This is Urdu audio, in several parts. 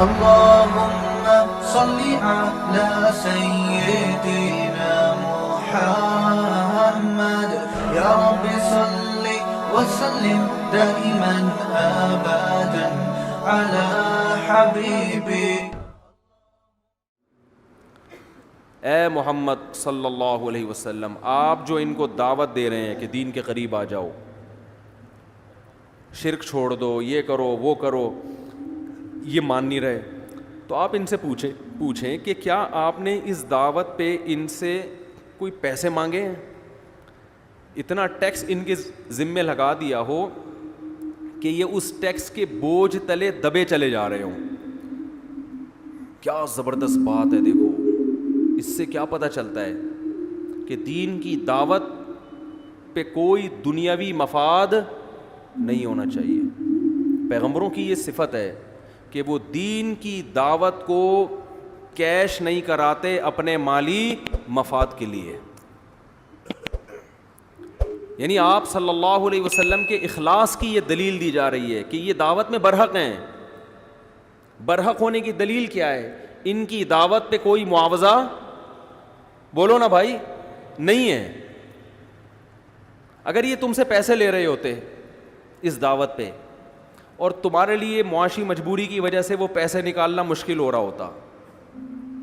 اللهم صل على سيدنا محمد يا رب صل وسلم دائما أبدا على حبيبي. اے محمد صلی اللہ علیہ وسلم، آپ جو ان کو دعوت دے رہے ہیں کہ دین کے قریب آ جاؤ، شرک چھوڑ دو، یہ کرو وہ کرو، یہ مان نہیں رہے، تو آپ ان سے پوچھیں کہ کیا آپ نے اس دعوت پہ ان سے کوئی پیسے مانگے ہیں؟ اتنا ٹیکس ان کے ذمے لگا دیا ہو کہ یہ اس ٹیکس کے بوجھ تلے دبے چلے جا رہے ہوں. کیا زبردست بات ہے. دیکھو اس سے کیا پتہ چلتا ہے کہ دین کی دعوت پہ کوئی دنیاوی مفاد نہیں ہونا چاہیے. پیغمبروں کی یہ صفت ہے کہ وہ دین کی دعوت کو کیش نہیں کراتے اپنے مالی مفاد کے لیے. یعنی آپ صلی اللہ علیہ وسلم کے اخلاص کی یہ دلیل دی جا رہی ہے کہ یہ دعوت میں برحق ہیں. برحق ہونے کی دلیل کیا ہے؟ ان کی دعوت پہ کوئی معاوضہ، بولو نا بھائی، نہیں ہے. اگر یہ تم سے پیسے لے رہے ہوتے اس دعوت پہ اور تمہارے لیے معاشی مجبوری کی وجہ سے وہ پیسے نکالنا مشکل ہو رہا ہوتا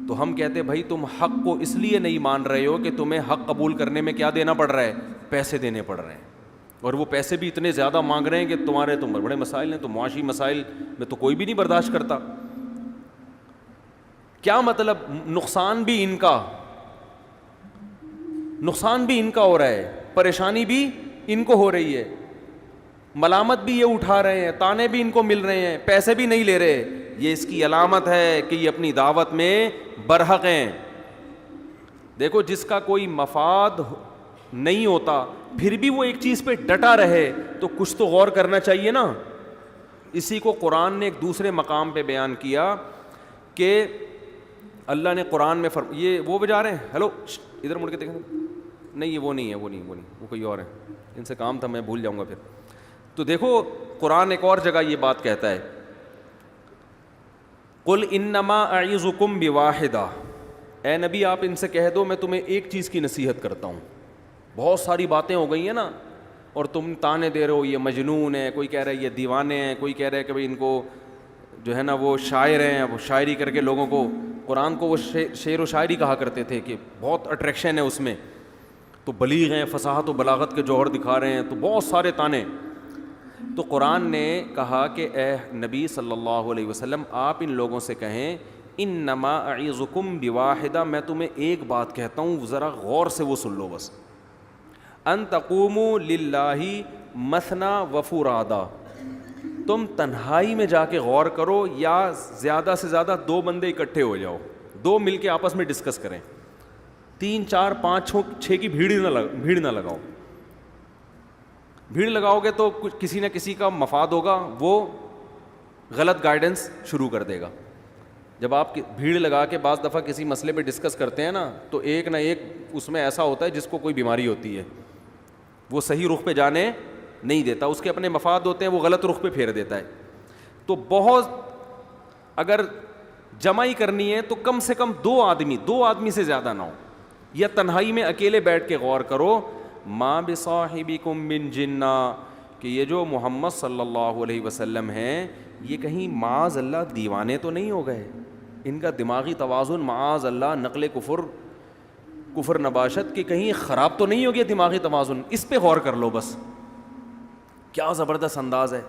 تو ہم کہتے بھائی تم حق کو اس لیے نہیں مان رہے ہو کہ تمہیں حق قبول کرنے میں کیا دینا پڑ رہا ہے؟ پیسے دینے پڑ رہے ہیں. اور وہ پیسے بھی اتنے زیادہ مانگ رہے ہیں کہ تمہارے تو بڑے مسائل ہیں، تو معاشی مسائل میں تو کوئی بھی نہیں برداشت کرتا. کیا مطلب؟ نقصان بھی ان کا ہو رہا ہے، پریشانی بھی ان کو ہو رہی ہے، ملامت بھی یہ اٹھا رہے ہیں، تانے بھی ان کو مل رہے ہیں، پیسے بھی نہیں لے رہے. یہ اس کی علامت ہے کہ یہ اپنی دعوت میں برحق ہیں. دیکھو جس کا کوئی مفاد نہیں ہوتا پھر بھی وہ ایک چیز پہ ڈٹا رہے تو کچھ تو غور کرنا چاہیے نا. اسی کو قرآن نے ایک دوسرے مقام پہ بیان کیا کہ اللہ نے قرآن میں یہ وہ بجا رہے ہیں، ہیلو ادھر مڑ کے دیکھیں. نہیں یہ وہ نہیں ہے، وہ کوئی اور ہے، ان سے کام تھا میں بھول جاؤں گا پھر. تو دیکھو قرآن ایک اور جگہ یہ بات کہتا ہے، قل انما اعظکم بواحدہ، اے نبی آپ ان سے کہہ دو میں تمہیں ایک چیز کی نصیحت کرتا ہوں. بہت ساری باتیں ہو گئی ہیں نا اور تم تانے دے رہے ہو یہ مجنون ہے، کوئی کہہ رہا ہے یہ دیوانے ہیں، کوئی کہہ رہا ہے کہ بھائی ان کو جو ہے نا وہ شاعر ہیں، وہ شاعری کر کے لوگوں کو، قرآن کو وہ شعر و شاعری کہا کرتے تھے کہ بہت اٹریکشن ہے اس میں، تو بلیغ ہیں، فصاحت و بلاغت کے جوہر دکھا رہے ہیں، تو بہت سارے تانے. تو قرآن نے کہا کہ اے نبی صلی اللہ علیہ وسلم آپ ان لوگوں سے کہیں انما اعظکم بواحدہ، میں تمہیں ایک بات کہتا ہوں ذرا غور سے وہ سن لو بس. ان تقوموا للہ مثنی و فرادا، تم تنہائی میں جا کے غور کرو یا زیادہ سے زیادہ 2 بندے اکٹھے ہو جاؤ، 2 مل کے آپس میں ڈسکس کریں. 3 4 5 6 کی بھیڑ نہ لگاؤ. بھیڑ لگاؤ گے تو کسی نہ کسی کا مفاد ہوگا، وہ غلط گائیڈنس شروع کر دے گا. جب آپ بھیڑ لگا کے بعض دفعہ کسی مسئلے پہ ڈسکس کرتے ہیں نا تو ایک نہ ایک اس میں ایسا ہوتا ہے جس کو کوئی بیماری ہوتی ہے، وہ صحیح رخ پہ جانے نہیں دیتا، اس کے اپنے مفاد ہوتے ہیں، وہ غلط رخ پہ پھیر دیتا ہے. تو بہت اگر جمع ہی کرنی ہے تو کم سے کم 2 آدمی سے زیادہ نہ ہو، یا تنہائی میں اکیلے بیٹھ کے غور کرو. ما بصاحبکم من جنہ، کہ یہ جو محمد صلی اللہ علیہ وسلم ہیں یہ کہیں معاذ اللہ دیوانے تو نہیں ہو گئے، ان کا دماغی توازن معاذ اللہ نقل کفر نباشت کہ کہیں خراب تو نہیں ہو گیا دماغی توازن. اس پہ غور کر لو بس. کیا زبردست انداز ہے.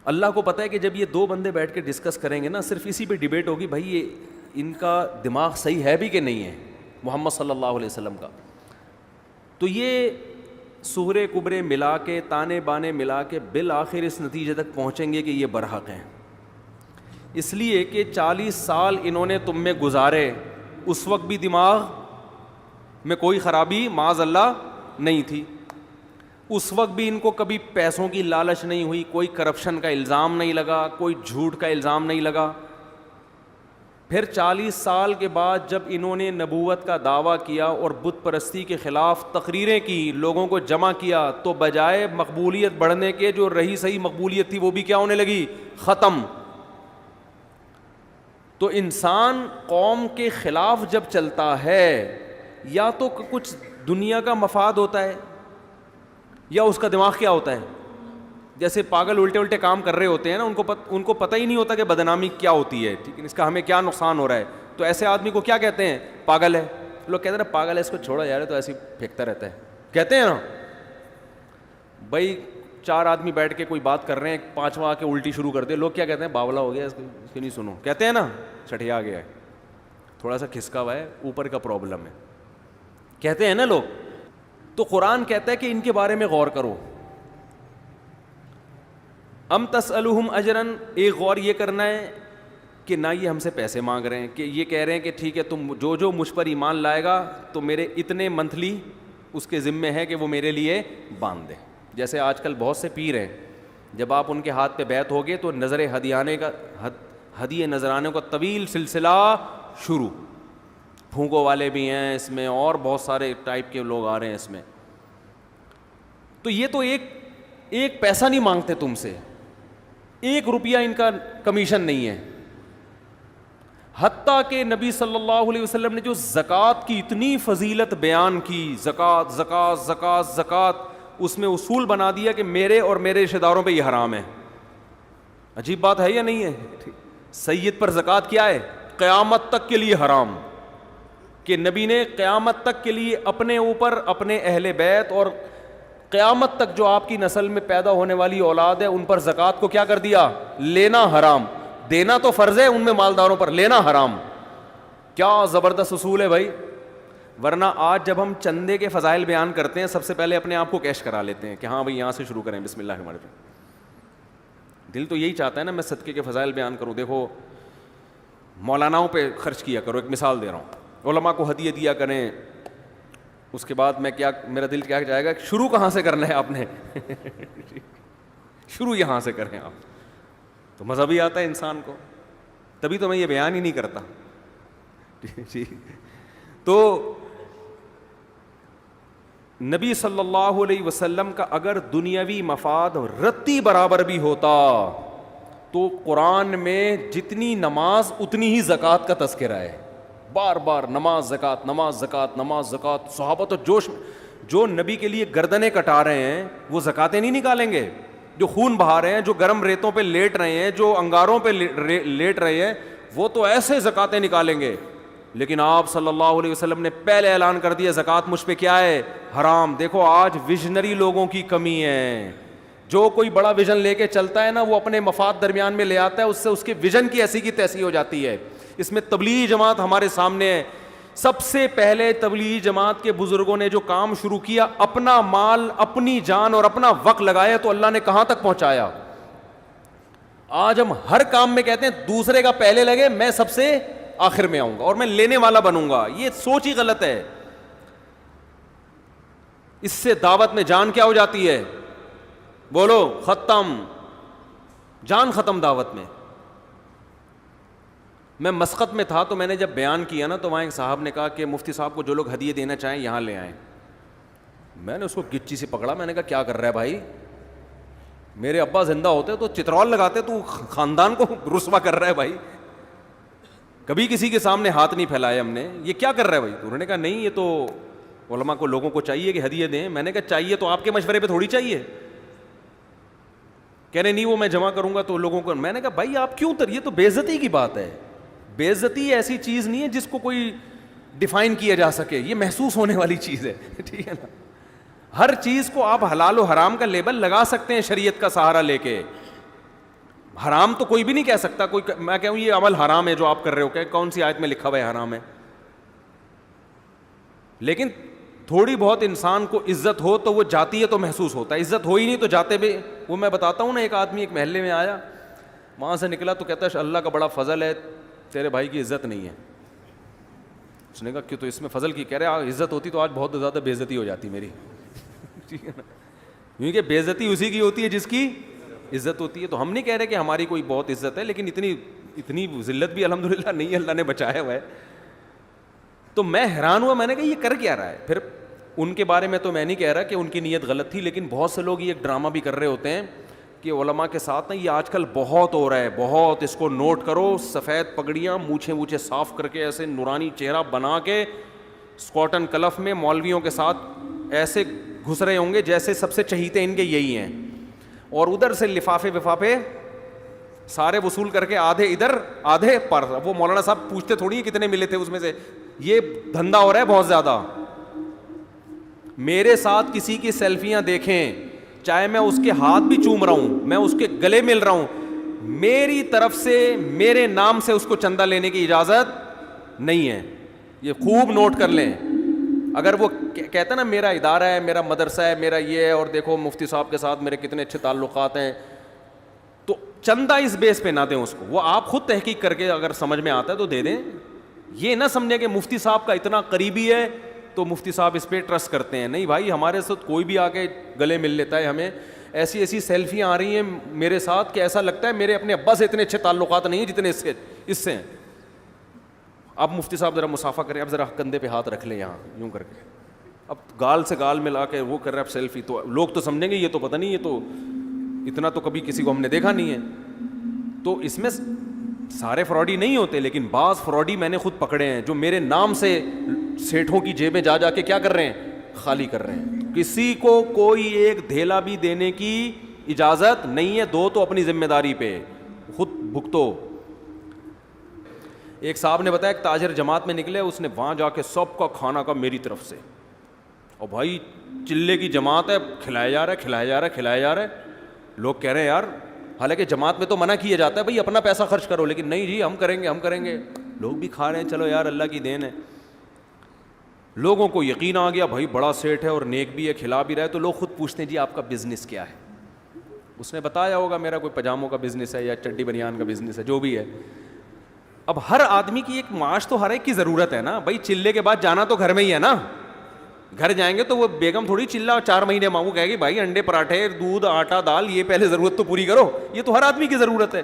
اللہ کو پتہ ہے کہ جب یہ 2 بندے بیٹھ کے ڈسکس کریں گے نا صرف اسی پہ ڈیبیٹ ہوگی، بھائی یہ ان کا دماغ صحیح ہے بھی کہ نہیں ہے محمد صلی اللہ علیہ وسلم کا. تو یہ سغرے کبرے ملا کے، تانے بانے ملا کے بالآخر اس نتیجے تک پہنچیں گے کہ یہ برحق ہیں. اس لیے کہ 40 سال انہوں نے تم میں گزارے، اس وقت بھی دماغ میں کوئی خرابی معاذ اللہ نہیں تھی، اس وقت بھی ان کو کبھی پیسوں کی لالچ نہیں ہوئی، کوئی کرپشن کا الزام نہیں لگا، کوئی جھوٹ کا الزام نہیں لگا. پھر 40 سال کے بعد جب انہوں نے نبوت کا دعویٰ کیا اور بت پرستی کے خلاف تقریریں کی، لوگوں کو جمع کیا، تو بجائے مقبولیت بڑھنے کے جو رہی صحیح مقبولیت تھی وہ بھی کیا ہونے لگی؟ ختم. تو انسان قوم کے خلاف جب چلتا ہے یا تو کچھ دنیا کا مفاد ہوتا ہے یا اس کا دماغ کیا ہوتا ہے. جیسے پاگل الٹے الٹے کام کر رہے ہوتے ہیں نا, ان کو پتہ ہی نہیں ہوتا کہ بدنامی کیا ہوتی ہے, ٹھیک ہے, اس کا ہمیں کیا نقصان ہو رہا ہے. تو ایسے آدمی کو کیا کہتے ہیں؟ پاگل ہے. لوگ کہتے ہیں نا پاگل ہے, اس کو چھوڑا جا رہا ہے, تو ایسے ہی پھینکتا رہتا ہے, کہتے ہیں نا. بھائی 4 آدمی بیٹھ کے کوئی بات کر رہے ہیں, 5واں آ کے الٹی شروع کر دے, لوگ کیا کہتے ہیں؟ باولا ہو گیا, اس کی نہیں سنو, کہتے ہیں نا چٹھیا گیا ہے, تھوڑا سا کھسکا ہوا ہے, اوپر کا پرابلم ہے, کہتے ہیں نا لوگ. تو قرآن کہتا ہے کہ ان کے بارے میں غور کرو. ام تسألہم اجرن, ایک غور یہ کرنا ہے کہ نہ یہ ہم سے پیسے مانگ رہے ہیں, کہ یہ کہہ رہے ہیں کہ ٹھیک ہے تم جو مجھ پر ایمان لائے گا تو میرے اتنے منتھلی اس کے ذمے ہے کہ وہ میرے لیے باندھ دے. جیسے آج کل بہت سے پیر ہیں, جب آپ ان کے ہاتھ پہ بیعت ہوگے تو نظر ہدیے نذرانے کا طویل سلسلہ شروع. پھونکوں والے بھی ہیں اس میں, اور بہت سارے ٹائپ کے لوگ آ رہے ہیں اس میں. تو یہ تو ایک پیسہ نہیں مانگتے تم سے, 1 روپیہ ان کا کمیشن نہیں ہے. حتیٰ کہ نبی صلی اللہ علیہ وسلم نے جو زکوٰۃ کی اتنی فضیلت بیان کی, زکوٰۃ زکوٰۃ زکوٰۃ زکوٰۃ, اس میں اصول بنا دیا کہ میرے اور میرے رشتہ داروں پہ یہ حرام ہے. عجیب بات ہے یا نہیں ہے؟ سید پر زکوٰۃ کیا ہے؟ قیامت تک کے لیے حرام. کہ نبی نے قیامت تک کے لیے اپنے اوپر, اپنے اہل بیت اور قیامت تک جو آپ کی نسل میں پیدا ہونے والی اولاد ہے ان پر زکوٰۃ کو کیا کر دیا؟ لینا حرام. دینا تو فرض ہے, ان میں مالداروں پر, لینا حرام. کیا زبردست اصول ہے بھائی. ورنہ آج جب ہم چندے کے فضائل بیان کرتے ہیں, سب سے پہلے اپنے آپ کو کیش کرا لیتے ہیں کہ ہاں بھائی یہاں سے شروع کریں, بسم اللہ الرحمن الرحیم. دل تو یہی چاہتا ہے نا میں صدقے کے فضائل بیان کروں. دیکھو مولاناؤں پہ خرچ کیا کرو, ایک مثال دے رہا ہوں, علماء کو ہدیے دیا کریں. اس کے بعد میں کیا, میرا دل کیا جائے گا, شروع کہاں سے کرنا ہے آپ نے؟ شروع یہاں سے کریں آپ, تو مزہ بھی آتا ہے انسان کو. تبھی تو میں یہ بیان ہی نہیں کرتا. تو نبی صلی اللہ علیہ وسلم کا اگر دنیاوی مفاد رتی برابر بھی ہوتا تو قرآن میں جتنی نماز اتنی ہی زکوٰۃ کا تذکرہ ہے. بار بار نماز زکوٰۃ نماز زکوٰۃ نماز زکوٰۃ. صحابہ تو جوش میں, جو نبی کے لیے گردنیں کٹا رہے ہیں وہ زکاتیں نہیں نکالیں گے. جو خون بہا رہے ہیں, جو گرم ریتوں پہ لیٹ رہے ہیں, جو انگاروں پہ لیٹ رہے ہیں, وہ تو ایسے زکاتیں نکالیں گے. لیکن آپ صلی اللہ علیہ وسلم نے پہلے اعلان کر دیا زکوٰۃ مجھ پہ کیا ہے؟ حرام. دیکھو آج ویژنری لوگوں کی کمی ہے. جو کوئی بڑا ویژن لے کے چلتا ہے نا, وہ اپنے مفاد درمیان میں لے آتا ہے, اس سے اس کے ویژن کی ایسی کی تیسی ہو جاتی ہے. اس میں تبلیغی جماعت ہمارے سامنے ہے. سب سے پہلے تبلیغی جماعت کے بزرگوں نے جو کام شروع کیا, اپنا مال, اپنی جان اور اپنا وقت لگایا, تو اللہ نے کہاں تک پہنچایا. آج ہم ہر کام میں کہتے ہیں دوسرے کا پہلے لگے, میں سب سے آخر میں آؤں گا اور میں لینے والا بنوں گا. یہ سوچ ہی غلط ہے. اس سے دعوت میں جان کیا ہو جاتی ہے؟ بولو, ختم. جان ختم دعوت میں. میں مسقط میں تھا تو میں نے جب بیان کیا نا, تو وہاں ایک صاحب نے کہا کہ مفتی صاحب کو جو لوگ ہدیے دینا چاہیں یہاں لے آئیں. میں نے اس کو گچی سے پکڑا, میں نے کہا کیا کر رہا ہے بھائی؟ میرے ابا زندہ ہوتے تو چترول لگاتے, تو خاندان کو رسوا کر رہا ہے بھائی. کبھی کسی کے سامنے ہاتھ نہیں پھیلائے ہم نے, یہ کیا کر رہا ہے بھائی؟ تو انہوں نے کہا نہیں, یہ تو علماء کو, لوگوں کو چاہیے کہ ہدیے دیں. میں نے کہا چاہیے تو آپ کے مشورے پہ تھوڑی چاہیے. کہہ رہے نہیں وہ میں جمع کروں گا تو لوگوں کو. میں نے کہا بھائی آپ کیوں یہ تو بے عزتی کی بات ہے. بے عزتی ایسی چیز نہیں ہے جس کو کوئی ڈیفائن کیا جا سکے, یہ محسوس ہونے والی چیز ہے. ٹھیک ہے نا. ہر چیز کو آپ حلال و حرام کا لیبل لگا سکتے ہیں شریعت کا سہارا لے کے. حرام تو کوئی بھی نہیں کہہ سکتا. کوئی میں کہوں یہ عمل حرام ہے جو آپ کر رہے ہو, کہ کون سی آیت میں لکھا ہوا ہے حرام ہے؟ لیکن تھوڑی بہت انسان کو عزت ہو تو وہ جاتی ہے تو محسوس ہوتا ہے, عزت ہو ہی نہیں تو جاتے بھی. وہ میں بتاتا ہوں نا, ایک آدمی ایک محلے میں آیا, وہاں سے نکلا تو کہتا ہے اللہ کا بڑا فضل ہے, تیرے بھائی کی عزت نہیں ہے. اس نے کہا کیوں؟ تو اس میں فضل کی. کہہ رہے عزت ہوتی تو آج بہت زیادہ بے عزتی ہو جاتی میری. ٹھیک ہے نا, کیونکہ بے عزتی اسی کی ہوتی ہے جس کی عزت ہوتی ہے. تو ہم نہیں کہہ رہے کہ ہماری کوئی بہت عزت ہے, لیکن اتنی ذلت بھی الحمدللہ نہیں ہے, اللہ نے بچایا ہوا ہے. تو میں حیران ہوا, میں نے کہا یہ کر کیا رہا ہے. پھر ان کے بارے میں تو میں نہیں کہہ رہا کہ ان کی نیت غلط تھی, لیکن بہت سے لوگ یہ ایک ڈرامہ بھی کر رہے ہوتے ہیں کہ علماء کے ساتھ نا یہ آج کل بہت ہو رہا ہے, بہت, اس کو نوٹ کرو, سفید پگڑیاں, مونچھیں صاف کر کے ایسے نورانی چہرہ بنا کے اسکاٹن کلف میں مولویوں کے ساتھ ایسے گھس رہے ہوں گے جیسے سب سے چہیتے ان کے یہی ہیں, اور ادھر سے لفافے وفافے سارے وصول کر کے آدھے ادھر آدھے پر. وہ مولانا صاحب پوچھتے تھوڑی کتنے ملے تھے اس میں سے, یہ دھندا ہو رہا ہے بہت زیادہ. میرے ساتھ کسی کی سیلفیاں دیکھیں, چاہے میں اس کے ہاتھ بھی چوم رہا ہوں, میں اس کے گلے مل رہا ہوں, میری طرف سے میرے نام سے اس کو چندہ لینے کی اجازت نہیں ہے. یہ خوب نوٹ کر لیں. اگر وہ کہتا ہے نا میرا ادارہ ہے, میرا مدرسہ ہے, میرا یہ ہے, اور دیکھو مفتی صاحب کے ساتھ میرے کتنے اچھے تعلقات ہیں, تو چندہ اس بیس پہ نہ دیں اس کو. وہ آپ خود تحقیق کر کے اگر سمجھ میں آتا ہے تو دے دیں. یہ نہ سمجھیں کہ مفتی صاحب کا اتنا قریبی ہے تو مفتی صاحب اس پہ ٹرسٹ کرتے ہیں. نہیں بھائی, ہمارے ساتھ کوئی بھی آ کے گلے مل لیتا ہے. ہمیں ایسی ایسی سیلفیاں آ رہی ہیں میرے ساتھ کہ ایسا لگتا ہے میرے اپنے ابا سے اتنے اچھے تعلقات نہیں ہیں جتنے اس سے ہیں. اب مفتی صاحب ذرا مسافہ کریں, اب ذرا کندھے پہ ہاتھ رکھ لیں یہاں یوں کر کے, اب گال سے گال ملا کے وہ کر رہے ہیں اب سیلفی, تو لوگ تو سمجھیں گے یہ تو پتہ نہیں, یہ تو اتنا تو کبھی کسی کو ہم نے دیکھا نہیں ہے. تو اس میں سارے فراڈی نہیں ہوتے, لیکن بعض فراڈی میں نے خود پکڑے ہیں جو میرے نام سے سیٹھوں کی جیبیں جا کے کیا کر رہے ہیں, خالی کر رہے ہیں. کسی کو کوئی ایک دھیلا بھی دینے کی اجازت نہیں ہے. دو تو اپنی ذمہ داری پہ خود بھگتو. ایک صاحب نے بتایا ایک تاجر جماعت میں نکلے, اس نے وہاں جا کے سب کا کھانا کا میری طرف سے, اور بھائی چلے کی جماعت ہے, کھلایا جا رہا ہے کھلایا جا رہا ہے کھلایا جا رہا ہے. لوگ کہہ رہے ہیں یار, حالانکہ جماعت میں تو منع کیا جاتا ہے بھائی اپنا پیسہ خرچ کرو, لیکن نہیں جی ہم کریں گے ہم کریں گے. لوگ بھی کھا رہے ہیں, چلو یار اللہ کی دین ہے. لوگوں کو یقین آ گیا بھائی بڑا سیٹ ہے اور نیک بھی ہے, کھلا بھی رہا ہے, تو لوگ خود پوچھتے ہیں جی آپ کا بزنس کیا ہے. اس نے بتایا ہوگا میرا کوئی پجاموں کا بزنس ہے یا چڈی بنیان کا بزنس ہے, جو بھی ہے. اب ہر آدمی کی ایک معاش تو ہر ایک کی ضرورت ہے نا بھائی. چلے کے بعد جانا تو گھر میں ہی ہے نا, گھر جائیں گے تو وہ بیگم تھوڑی چلا 4 مہینے ماں, وہ کہے گی بھائی انڈے پراٹھے دودھ آٹا دال یہ پہلے ضرورت تو پوری کرو. یہ تو ہر آدمی کی ضرورت ہے.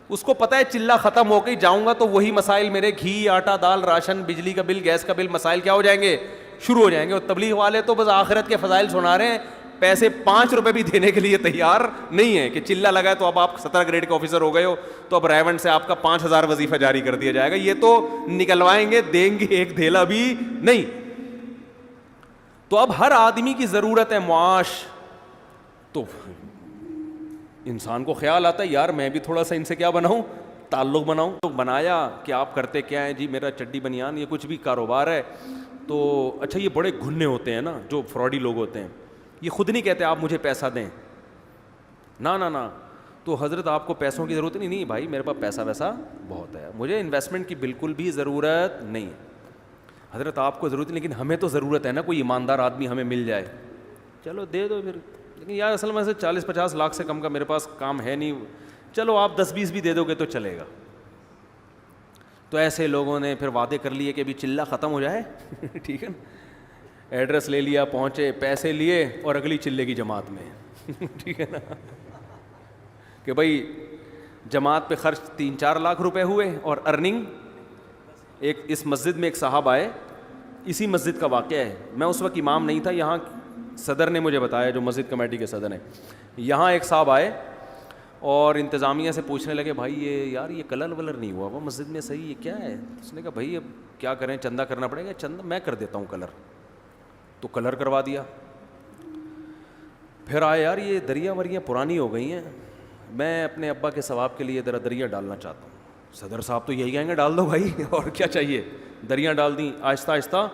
اس کو پتہ ہے چلہ ختم ہو کے جاؤں گا تو وہی مسائل میرے گھی آٹا دال راشن بجلی کا بل گیس کا بل مسائل کیا ہو جائیں گے, شروع ہو جائیں گے. اور تبلیغ والے تو بس آخرت کے فضائل سنا رہے ہیں, پیسے 5 روپے بھی دینے کے لیے تیار نہیں ہے کہ چلہ لگا تو اب آپ 17 گریڈ کے آفیسر ہو گئے ہو تو اب ریونڈ سے آپ کا 5000 وظیفہ جاری کر دیا جائے گا. یہ تو نکلوائیں گے, دیں گے ایک دھیلا بھی نہیں. تو اب ہر آدمی کی ضرورت ہے معاش. تو انسان کو خیال آتا ہے یار میں بھی تھوڑا سا ان سے کیا بناؤں, تعلق بناؤں. تو بنایا کہ آپ کرتے کیا ہیں جی, میرا چڈی بنیان یہ کچھ بھی کاروبار ہے. تو اچھا یہ بڑے گھنے ہوتے ہیں نا جو فراڈی لوگ ہوتے ہیں, یہ خود نہیں کہتے آپ مجھے پیسہ دیں, نہ. تو حضرت آپ کو پیسوں کی ضرورت نہیں بھائی, میرے پاس پیسہ ویسا بہت ہے, مجھے انویسٹمنٹ کی بالکل بھی ضرورت نہیں. حضرت آپ کو ضرورت نہیں, لیکن ہمیں تو ضرورت ہے نا کوئی ایماندار آدمی ہمیں مل جائے. چلو دے دو پھر, لیکن یار اصل میں سے 40-50 لاکھ سے کم کا میرے پاس کام ہے نہیں, چلو آپ 10-20 بھی دے دو گے تو چلے گا. تو ایسے لوگوں نے پھر وعدے کر لیے کہ ابھی چلہ ختم ہو جائے ٹھیک ہے نا, ایڈریس لے لیا, پہنچے, پیسے لیے, اور اگلی چلے کی جماعت میں ٹھیک ہے نا, کہ بھائی جماعت پہ خرچ 3-4 لاکھ روپے ہوئے اور ارننگ. ایک اس مسجد میں ایک صاحب آئے, اسی مسجد کا واقعہ ہے, میں اس وقت امام نہیں تھا, یہاں صدر نے مجھے بتایا جو مسجد کمیٹی کے صدر ہیں. یہاں ایک صاحب آئے اور انتظامیہ سے پوچھنے لگے بھائی یہ یار یہ کلر ولر نہیں ہوا وہ مسجد میں صحیح, یہ کیا ہے؟ اس نے کہا بھائی اب کیا کریں, چندہ کرنا پڑے گا. چندہ میں کر دیتا ہوں کلر. تو کلر کروا دیا. پھر آئے یار یہ دریا وریاں پرانی ہو گئی ہیں, میں اپنے ابا کے ثواب کے لیے ذرا دریا ڈالنا چاہتا ہوں. صدر صاحب تو یہی کہیں گے ڈال دو بھائی, اور کیا چاہیے. دریا ڈال دیں. آہستہ آہستہ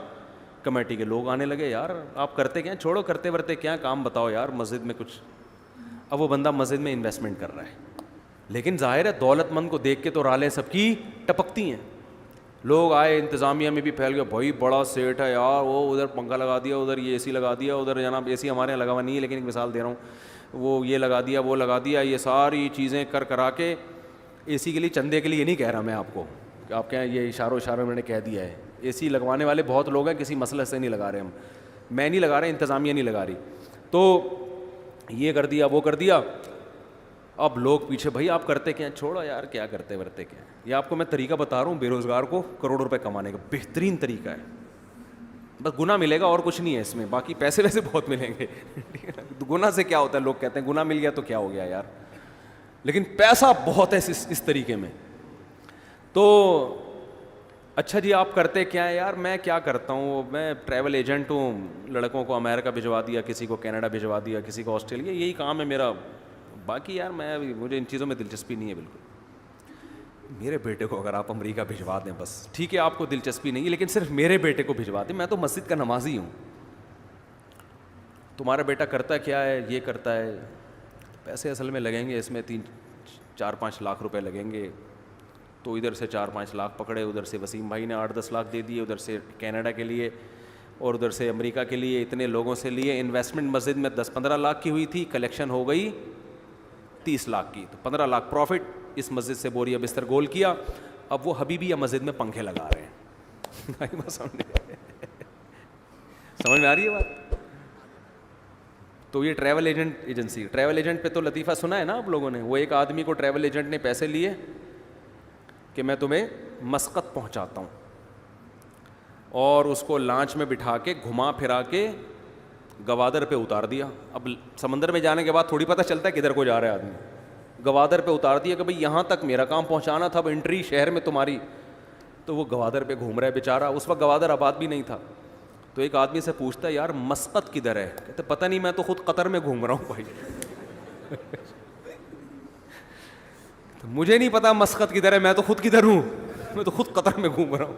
کمیٹی کے لوگ آنے لگے, یار آپ کرتے کیا, چھوڑو کرتے ورتے کیا, کام بتاؤ یار مسجد میں کچھ. اب وہ بندہ مسجد میں انویسٹمنٹ کر رہا ہے, لیکن ظاہر ہے دولت مند کو دیکھ کے تو رالیں سب کی ٹپکتی ہیں. لوگ آئے, انتظامیہ میں بھی پھیل گئے, بھائی بڑا سیٹ ہے یار, وہ ادھر پنکھا لگا دیا, ادھر یہ اے سی لگا دیا, ادھر جناب اے سی ہمارے یہاں لگا ہوا نہیں ہے لیکن ایک مثال دے رہا ہوں, وہ یہ لگا دیا وہ لگا دیا. یہ ساری چیزیں کر کرا کے اے سی کے لیے چندے کے لیے نہیں کہہ رہا میں آپ کو کہ آپ کہیں یہ اشاروں میں نے کہہ دیا ہے. اے سی لگوانے والے بہت لوگ ہیں, کسی مسئلے سے نہیں لگا رہے ہم, میں نہیں لگا رہا, انتظامیہ نہیں لگا رہی. تو یہ کر دیا وہ کر دیا. اب لوگ پیچھے, بھائی آپ کرتے کیا, چھوڑو یار کیا کرتے ورتے کیا. یہ آپ کو میں طریقہ بتا رہا ہوں بے روزگار کو کروڑوں روپے کمانے کا بہترین طریقہ ہے. بس گناہ ملے گا اور کچھ نہیں ہے اس میں, باقی پیسے ویسے بہت ملیں گے گناہ سے کیا ہوتا ہے, لوگ کہتے ہیں گناہ مل گیا تو کیا ہو گیا یار, لیکن پیسہ بہت ہے اس طریقے میں. تو اچھا جی آپ کرتے کیا ہیں یار؟ میں کیا کرتا ہوں, میں ٹریول ایجنٹ ہوں, لڑکوں کو امریکہ بھجوا دیا, کسی کو کینیڈا بھجوا دیا, کسی کو آسٹریلیا, یہی کام ہے میرا. باقی یار مجھے ان چیزوں میں دلچسپی نہیں ہے بالکل. میرے بیٹے کو اگر آپ امریکہ بھجوا دیں بس ٹھیک ہے, آپ کو دلچسپی نہیں ہے, لیکن صرف میرے بیٹے کو بھجوا دیں. میں تو مسجد کا نمازی ہوں, تمہارا بیٹا کرتا کیا ہے, یہ کرتا ہے. پیسے اصل میں لگیں گے اس میں 3-4-5 لاکھ روپے لگیں گے. تو ادھر سے 4-5 لاکھ پکڑے, ادھر سے وسیم بھائی نے 8-10 لاکھ دے دیے, ادھر سے کینیڈا کے لیے اور ادھر سے امریکہ کے لیے, اتنے لوگوں سے لیے. انویسٹمنٹ مسجد میں 10-15 لاکھ کی ہوئی تھی, کلیکشن ہو گئی 30 لاکھ کی. تو 15 لاکھ پروفٹ. اس مسجد سے بوریا بستر گول کیا. اب وہ حبیبیہ مسجد میں پنکھے لگا رہے ہیں. سمجھ میں آ رہی ہے بات؟ تو یہ ٹریول ایجنسی. ٹریول ایجنٹ پہ تو لطیفہ سنا ہے نا آپ لوگوں نے. وہ ایک آدمی کو ٹریول ایجنٹ نے پیسے لیے کہ میں تمہیں مسقط پہنچاتا ہوں, اور اس کو لانچ میں بٹھا کے گھما پھرا کے گوادر پہ اتار دیا. اب سمندر میں جانے کے بعد تھوڑی پتہ چلتا ہے کدھر کو جا رہا ہے آدمی. گوادر پہ اتار دیا کہ بھئی یہاں تک میرا کام پہنچانا تھا, اب انٹری شہر میں تمہاری. تو وہ گوادر پہ گھوم رہا ہے بیچارہ. اس وقت گوادر آباد بھی نہیں تھا. تو ایک آدمی سے پوچھتا ہے یار مسقط کدھر ہے؟ کہتے پتہ نہیں, میں تو خود قطر میں گھوم رہا ہوں بھائی. مجھے نہیں پتا مسقط کدھر ہے, میں تو خود کدھر ہوں, میں تو خود قطر میں گھوم رہا ہوں.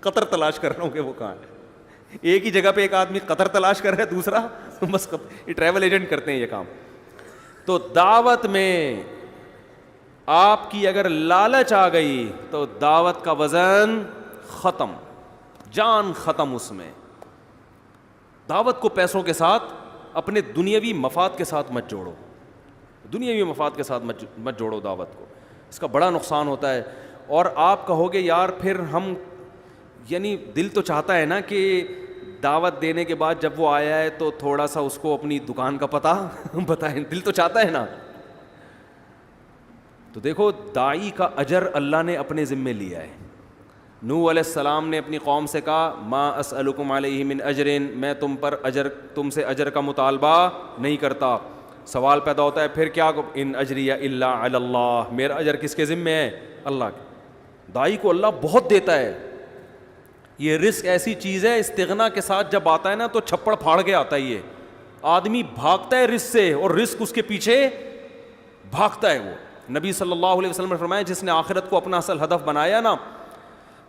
قطر تلاش کر رہا ہوں کہ وہ کہاں ہے. ایک ہی جگہ پہ ایک آدمی قطر تلاش کر رہا ہے, دوسرا مسقط. یہ ٹریول ایجنٹ کرتے ہیں یہ کام. تو دعوت میں آپ کی اگر لالچ آ گئی تو دعوت کا وزن ختم, جان ختم اس میں. دعوت کو پیسوں کے ساتھ, اپنے دنیاوی مفاد کے ساتھ مت جوڑو. دنیاوی مفاد کے ساتھ مت جوڑو دعوت کو, اس کا بڑا نقصان ہوتا ہے. اور آپ کہو گے یار پھر ہم, یعنی دل تو چاہتا ہے نا کہ دعوت دینے کے بعد جب وہ آیا ہے تو تھوڑا سا اس کو اپنی دکان کا پتہ بتائیں, دل تو چاہتا ہے نا. تو دیکھو داعی کا اجر اللہ نے اپنے ذمے لیا ہے. نوح علیہ السلام نے اپنی قوم سے کہا ما اسألکم علیہ من اجر, میں تم سے اجر کا مطالبہ نہیں کرتا. سوال پیدا ہوتا ہے پھر کیا, ان اجریہ الا علی اللہ, میرا اجر کس کے ذمے ہے؟ اللہ کے. داعی کو اللہ بہت دیتا ہے. یہ رزق ایسی چیز ہے, استغنا کے ساتھ جب آتا ہے نا تو چھپڑ پھاڑ کے آتا ہے. یہ آدمی بھاگتا ہے رزق سے, اور رزق اس کے پیچھے بھاگتا ہے. وہ نبی صلی اللہ علیہ وسلم نے فرمایا جس نے آخرت کو اپنا اصل ہدف بنایا نا,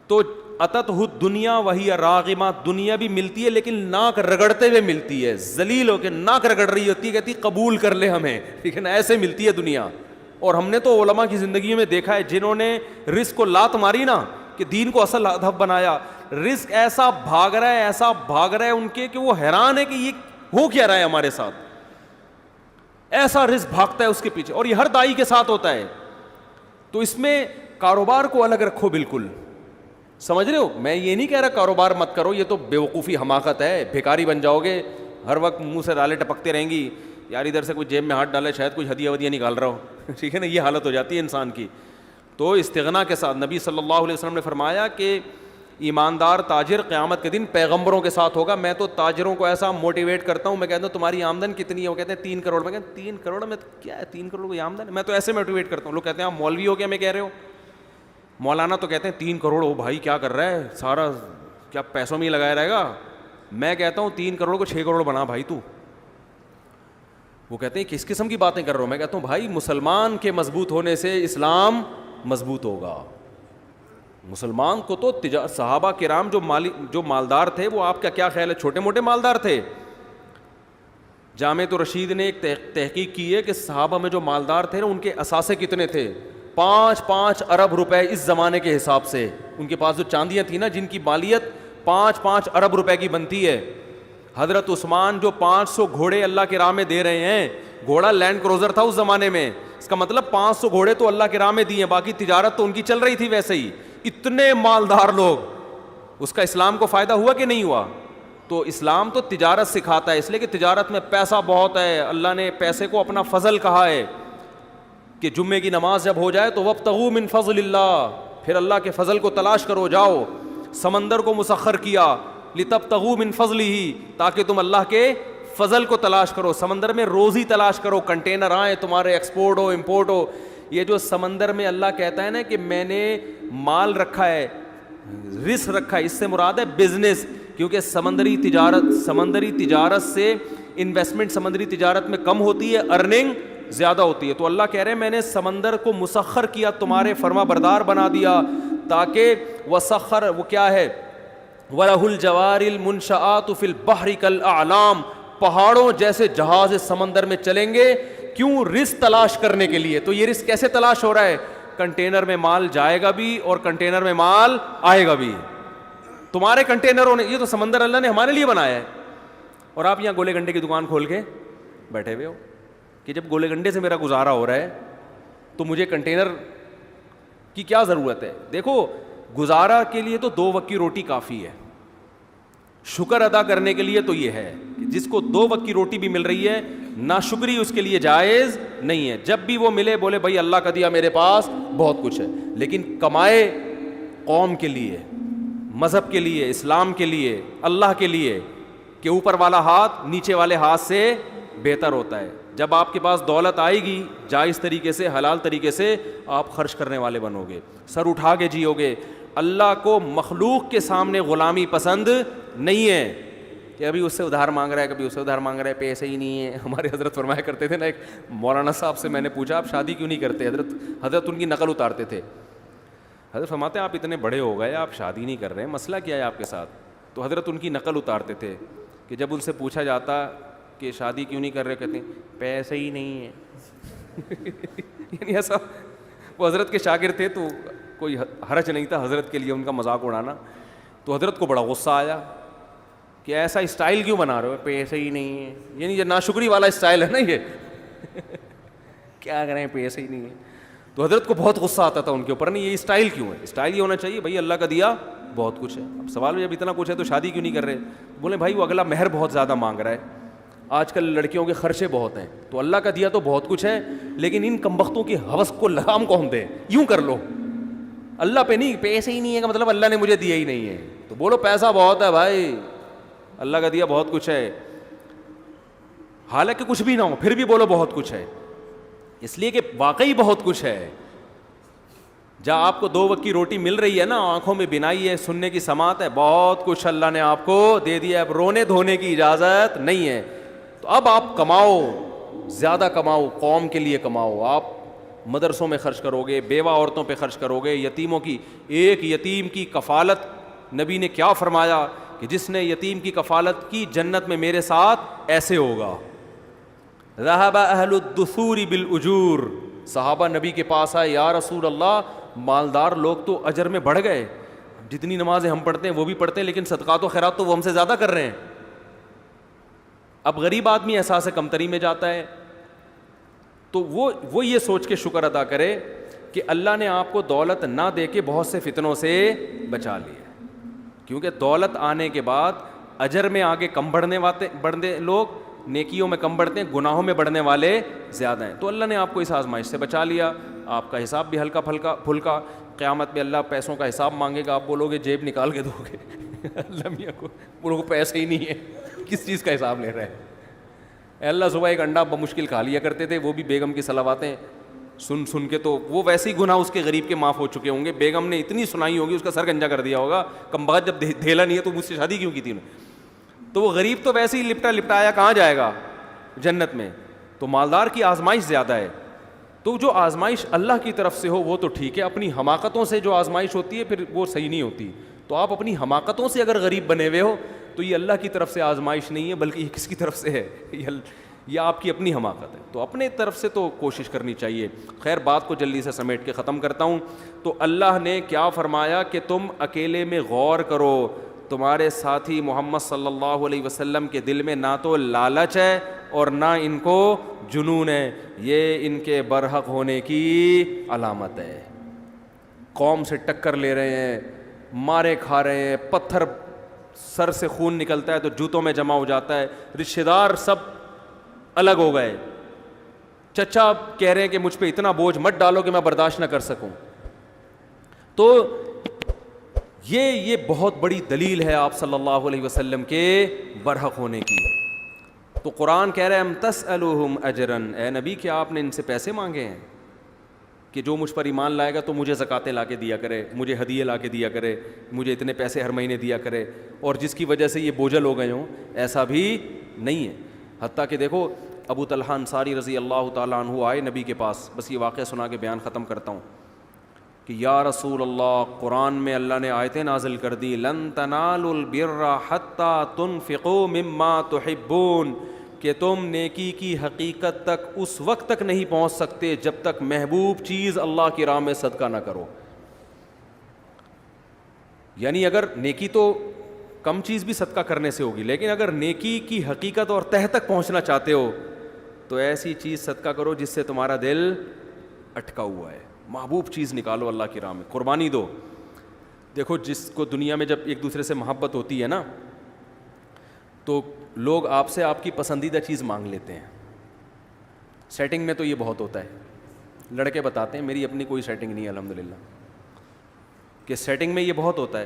تو اتت دنیا وہی راغمہ, دنیا بھی ملتی ہے لیکن ناک رگڑتے ہوئے ملتی ہے, ذلیل ہو کے ناک رگڑ رہی ہوتی ہے, کہتی قبول کر لے ہمیں, لیکن ایسے ملتی ہے دنیا. اور ہم نے تو علماء کی زندگی میں دیکھا ہے جنہوں نے رزق کو لات ماری نا, کہ دین کو اصل ہدف بنایا, رزق ایسا بھاگ رہا ہے, ایسا بھاگ رہا ہے ان کے کہ وہ حیران ہے کہ یہ ہو کیا رہا ہے ہمارے ساتھ. ایسا رزق بھاگتا ہے اس کے پیچھے, اور یہ ہر داعی کے ساتھ ہوتا ہے. تو اس میں کاروبار کو الگ رکھو بالکل, سمجھ رہے ہو؟ میں یہ نہیں کہہ رہا کاروبار مت کرو, یہ تو بیوقوفی حماقت ہے. بھیکاری بن جاؤ گے, ہر وقت منہ سے رالے ٹپکتے رہیں گی, یار ادھر سے کوئی جیب میں ہاتھ ڈالے شاید کچھ ہدیہ ودیہ نکال رہا ہو, ٹھیک ہے نا, یہ حالت ہو جاتی ہے انسان کی. تو استغنا کے ساتھ نبی صلی اللہ علیہ وسلم نے فرمایا کہ ایماندار تاجر قیامت کے دن پیغمبروں کے ساتھ ہوگا. میں تو تاجروں کو ایسا موٹیویٹ کرتا ہوں, میں کہتا ہوں تمہاری آمدن کتنی ہے؟ وہ کہتے ہیں 3 کروڑ. میں کہتا ہوں 3 کروڑ میں کیا ہے, 3 کروڑ کی آمدن ہے؟ میں تو ایسے موٹیویٹ کرتا ہوں. لوگ کہتے ہیں آپ مولوی ہو کیا میں کہہ رہے ہو؟ مولانا تو کہتے ہیں 3 کروڑ, ہو بھائی کیا کر رہا ہے, سارا کیا پیسوں میں ہی لگایا رہے گا. میں کہتا ہوں 3 کروڑ کو 6 کروڑ بنا بھائی تو. وہ کہتے ہیں کس قسم کی باتیں کر رہا ہوں. میں کہتا ہوں بھائی مسلمان کے مضبوط ہونے سے اسلام مضبوط ہوگا. مسلمان کو تو صحابہ کرام جو مالدار تھے, وہ آپ کا کیا خیال ہے چھوٹے موٹے مالدار تھے؟ جامعۃ الرشید نے ایک تحقیق کی ہے کہ صحابہ میں جو مالدار تھے نا, ان کے اثاثے کتنے تھے؟ 5 ارب روپے اس زمانے کے حساب سے. ان کے پاس جو چاندیاں تھیں نا, جن کی مالیت 5 ارب روپے کی بنتی ہے. حضرت عثمان جو 500 گھوڑے اللہ کے راہ میں دے رہے ہیں, گھوڑا لینڈ کروزر تھا اس زمانے میں, اس کا مطلب 500 گھوڑے تو اللہ کے راہ میں دیے, باقی تجارت تو ان کی چل رہی تھی ویسے ہی. اتنے مالدار لوگ, اس کا اسلام کو فائدہ ہوا کہ نہیں ہوا؟ تو اسلام تو تجارت سکھاتا ہے, اس لیے کہ تجارت میں پیسہ بہت ہے. اللہ نے پیسے کو اپنا فضل کہا ہے کہ جمعے کی نماز جب ہو جائے تو وابتغوا من فضل اللہ, پھر اللہ کے فضل کو تلاش کرو جاؤ. سمندر کو مسخر کیا لتبتغوا من فضلہ, تاکہ تم اللہ کے فضل کو تلاش کرو, سمندر میں روزی تلاش کرو, کنٹینر آئیں تمہارے, ایکسپورٹ ہو امپورٹ ہو. یہ جو سمندر میں اللہ کہتا ہے نا کہ میں نے مال رکھا ہے, رزق رکھا ہے, اس سے مراد ہے بزنس, کیونکہ سمندری تجارت سے انویسٹمنٹ سمندری تجارت میں کم ہوتی ہے, ارننگ زیادہ ہوتی ہے. تو اللہ کہہ رہے ہیں میں نے سمندر کو مسخر کیا, تمہارے فرما بردار بنا دیا, تاکہ وسخر وہ کیا ہے, وَلَهُ الْجَوَارِ الْمُنشَآتُ فِي الْبَحْرِ كَالْأَعْلَامِ, پہاڑوں جیسے جہاز اس سمندر میں چلیں گے. کیوں؟ رزق تلاش کرنے کے لیے. تو یہ رزق کیسے تلاش ہو رہا ہے؟ کنٹینر میں مال جائے گا بھی اور کنٹینر میں مال آئے گا بھی. تمہارے کنٹینروں نے, یہ تو سمندر اللہ نے ہمارے لیے بنایا ہے, اور آپ یہاں گولے گنڈے کی دکان کھول کے بیٹھے ہوئے ہو کہ جب گولے گنڈے سے میرا گزارا ہو رہا ہے تو مجھے کنٹینر کی کیا ضرورت ہے. دیکھو گزارا کے لیے تو 2 وقت کی روٹی کافی ہے, شکر ادا کرنے کے لیے تو یہ ہے کہ جس کو 2 وقت کی روٹی بھی مل رہی ہے, ناشکری اس کے لیے جائز نہیں ہے. جب بھی وہ ملے بولے بھائی اللہ کا دیا میرے پاس بہت کچھ ہے, لیکن کمائے قوم کے لیے, مذہب کے لیے, اسلام کے لیے, اللہ کے لیے, کہ اوپر والا ہاتھ نیچے والے ہاتھ سے بہتر ہوتا ہے. جب آپ کے پاس دولت آئے گی جائز طریقے سے, حلال طریقے سے, آپ خرچ کرنے والے بنو گے, سر اٹھا کے جیو گے. اللہ کو مخلوق کے سامنے غلامی پسند نہیں ہے کہ ابھی اس سے ادھار مانگ رہا ہے, کبھی اس سے ادھار مانگ رہا ہے, پیسے ہی نہیں ہے. ہمارے حضرت فرمایا کرتے تھے نا, ایک مولانا صاحب سے میں نے پوچھا آپ شادی کیوں نہیں کرتے؟ حضرت ان کی نقل اتارتے تھے. حضرت فرماتے ہیں آپ اتنے بڑے ہو گئے, آپ شادی نہیں کر رہے, مسئلہ کیا ہے آپ کے ساتھ؟ تو حضرت ان کی نقل اتارتے تھے کہ جب ان سے پوچھا جاتا کہ شادی کیوں نہیں کر رہے, کہتے ہیں پیسے ہی نہیں ہے. یعنی ایسا, وہ حضرت کے شاگرد تھے تو کوئی حرج نہیں تھا حضرت کے لیے ان کا مذاق اڑانا. تو حضرت کو بڑا غصہ آیا کہ ایسا اسٹائل کیوں بنا رہے ہو, پیسے ہی نہیں ہے. یعنی یہ ناشکری والا اسٹائل ہے نا یہ, کیا کریں پیسے ہی نہیں ہے. تو حضرت کو بہت غصہ آتا تھا ان کے اوپر, نہیں یہ اسٹائل کیوں ہے؟ اسٹائل یہ ہونا چاہیے بھائی اللہ کا دیا بہت کچھ ہے. اب سوال میں جب اتنا کچھ ہے تو شادی کیوں نہیں کر رہے؟ بولے بھائی وہ اگلا مہر بہت زیادہ مانگ رہا ہے, آج کل لڑکیوں کے خرچے بہت ہیں, تو اللہ کا دیا تو بہت کچھ ہے, لیکن ان کمبختوں کی ہوس کو لگام کون دے؟ یوں کر لو اللہ پہ نہیں, پیسے ہی نہیں ہے کا مطلب اللہ نے مجھے دیا ہی نہیں ہے. تو بولو پیسہ بہت ہے بھائی, اللہ کا دیا بہت کچھ ہے, حالانکہ کچھ بھی نہ ہو پھر بھی بولو بہت کچھ ہے, اس لیے کہ واقعی بہت کچھ ہے. جہاں آپ کو 2 وقت کی روٹی مل رہی ہے نا, آنکھوں میں بینائی ہے, سننے کی سماعت ہے, بہت کچھ اللہ نے آپ کو دے دیا ہے. اب رونے دھونے کی اجازت نہیں ہے. تو اب آپ کماؤ, زیادہ کماؤ, قوم کے لیے کماؤ. آپ مدرسوں میں خرچ کرو گے, بیوہ عورتوں پہ خرچ کرو گے, یتیموں کی, ایک یتیم کی کفالت نبی نے کیا فرمایا کہ جس نے یتیم کی کفالت کی جنت میں میرے ساتھ ایسے ہوگا. ذهب اہل الدثور بالاجور, صحابہ نبی کے پاس آئے, یا رسول اللہ مالدار لوگ تو اجر میں بڑھ گئے, جتنی نمازیں ہم پڑھتے ہیں وہ بھی پڑھتے ہیں, لیکن صدقات و خیرات تو وہ ہم سے زیادہ کر رہے ہیں. اب غریب آدمی احساس کمتری میں جاتا ہے, تو وہ یہ سوچ کے شکر ادا کرے کہ اللہ نے آپ کو دولت نہ دے کے بہت سے فتنوں سے بچا لیا, کیونکہ دولت آنے کے بعد اجر میں آگے کم بڑھنے لوگ, نیکیوں میں کم بڑھتے ہیں, گناہوں میں بڑھنے والے زیادہ ہیں. تو اللہ نے آپ کو اس آزمائش سے بچا لیا, آپ کا حساب بھی ہلکا پھلکا. قیامت میں اللہ پیسوں کا حساب مانگے گا, آپ بولو گے جیب نکال کے دو گے, اللہ میاں کو بولو پیسے ہی نہیں ہے, کس چیز کا حساب لے رہے ہیں؟ اللہ صبح ایک انڈا بمشکل کھا لیا کرتے تھے, وہ بھی بیگم کی صلواتیں سن کے, تو وہ ویسے ہی گناہ اس کے غریب کے معاف ہو چکے ہوں گے. بیگم نے اتنی سنائی ہوگی, اس کا سر گنجا کر دیا ہوگا, کم بخت جب دھیلا نہیں ہے تو مجھ سے شادی کیوں کی تھی انہوں نے. تو وہ غریب تو ویسے ہی لپٹایا کہاں جائے گا جنت میں. تو مالدار کی آزمائش زیادہ ہے. تو جو آزمائش اللہ کی طرف سے ہو وہ تو ٹھیک ہے, اپنی حماقتوں سے جو آزمائش ہوتی ہے پھر وہ صحیح نہیں ہوتی. تو آپ اپنی حماقتوں سے اگر غریب بنے ہوئے ہو تو یہ اللہ کی طرف سے آزمائش نہیں ہے, بلکہ یہ کس کی طرف سے ہے؟ یہ آپ کی اپنی حماقت ہے. تو اپنے طرف سے تو کوشش کرنی چاہیے. خیر بات کو جلدی سے سمیٹ کے ختم کرتا ہوں. تو اللہ نے کیا فرمایا کہ تم اکیلے میں غور کرو, تمہارے ساتھی محمد صلی اللہ علیہ وسلم کے دل میں نہ تو لالچ ہے اور نہ ان کو جنون ہے, یہ ان کے برحق ہونے کی علامت ہے. قوم سے ٹکر لے رہے ہیں, مارے کھا رہے ہیں, پتھر سر سے خون نکلتا ہے تو جوتوں میں جمع ہو جاتا ہے, رشتہ دار سب الگ ہو گئے, چچا کہہ رہے ہیں کہ مجھ پہ اتنا بوجھ مت ڈالو کہ میں برداشت نہ کر سکوں. تو یہ بہت بڑی دلیل ہے آپ صلی اللہ علیہ وسلم کے برحق ہونے کی. تو قرآن کہہ رہا ہے ام تسألوہم اجرن، اے نبی کیا آپ نے ان سے پیسے مانگے ہیں کہ جو مجھ پر ایمان لائے گا تو مجھے زکاتیں لا کے دیا کرے، مجھے ہدیے لا کے دیا کرے، مجھے اتنے پیسے ہر مہینے دیا کرے، اور جس کی وجہ سے یہ بوجھل ہو گئے ہوں؟ ایسا بھی نہیں ہے. حتیٰ کہ دیکھو ابو طلحہ انصاری رضی اللہ تعالیٰ عنہ آئے نبی کے پاس، بس یہ واقعہ سنا کے بیان ختم کرتا ہوں، کہ یا رسول اللہ، قرآن میں اللہ نے آیتیں نازل کر دی، لن تنالوا البر حتی تنفقوا مما تحبون، کہ تم نیکی کی حقیقت تک اس وقت تک نہیں پہنچ سکتے جب تک محبوب چیز اللہ کی راہ میں صدقہ نہ کرو. یعنی اگر نیکی تو کم چیز بھی صدقہ کرنے سے ہوگی، لیکن اگر نیکی کی حقیقت اور تہ تک پہنچنا چاہتے ہو تو ایسی چیز صدقہ کرو جس سے تمہارا دل اٹکا ہوا ہے. محبوب چیز نکالو اللہ کی راہ میں، قربانی دو. دیکھو جس کو دنیا میں جب ایک دوسرے سے محبت ہوتی ہے نا تو لوگ آپ سے آپ کی پسندیدہ چیز مانگ لیتے ہیں. سیٹنگ میں تو یہ بہت ہوتا ہے، لڑکے بتاتے ہیں، میری اپنی کوئی سیٹنگ نہیں ہے الحمدللہ، کہ سیٹنگ میں یہ بہت ہوتا ہے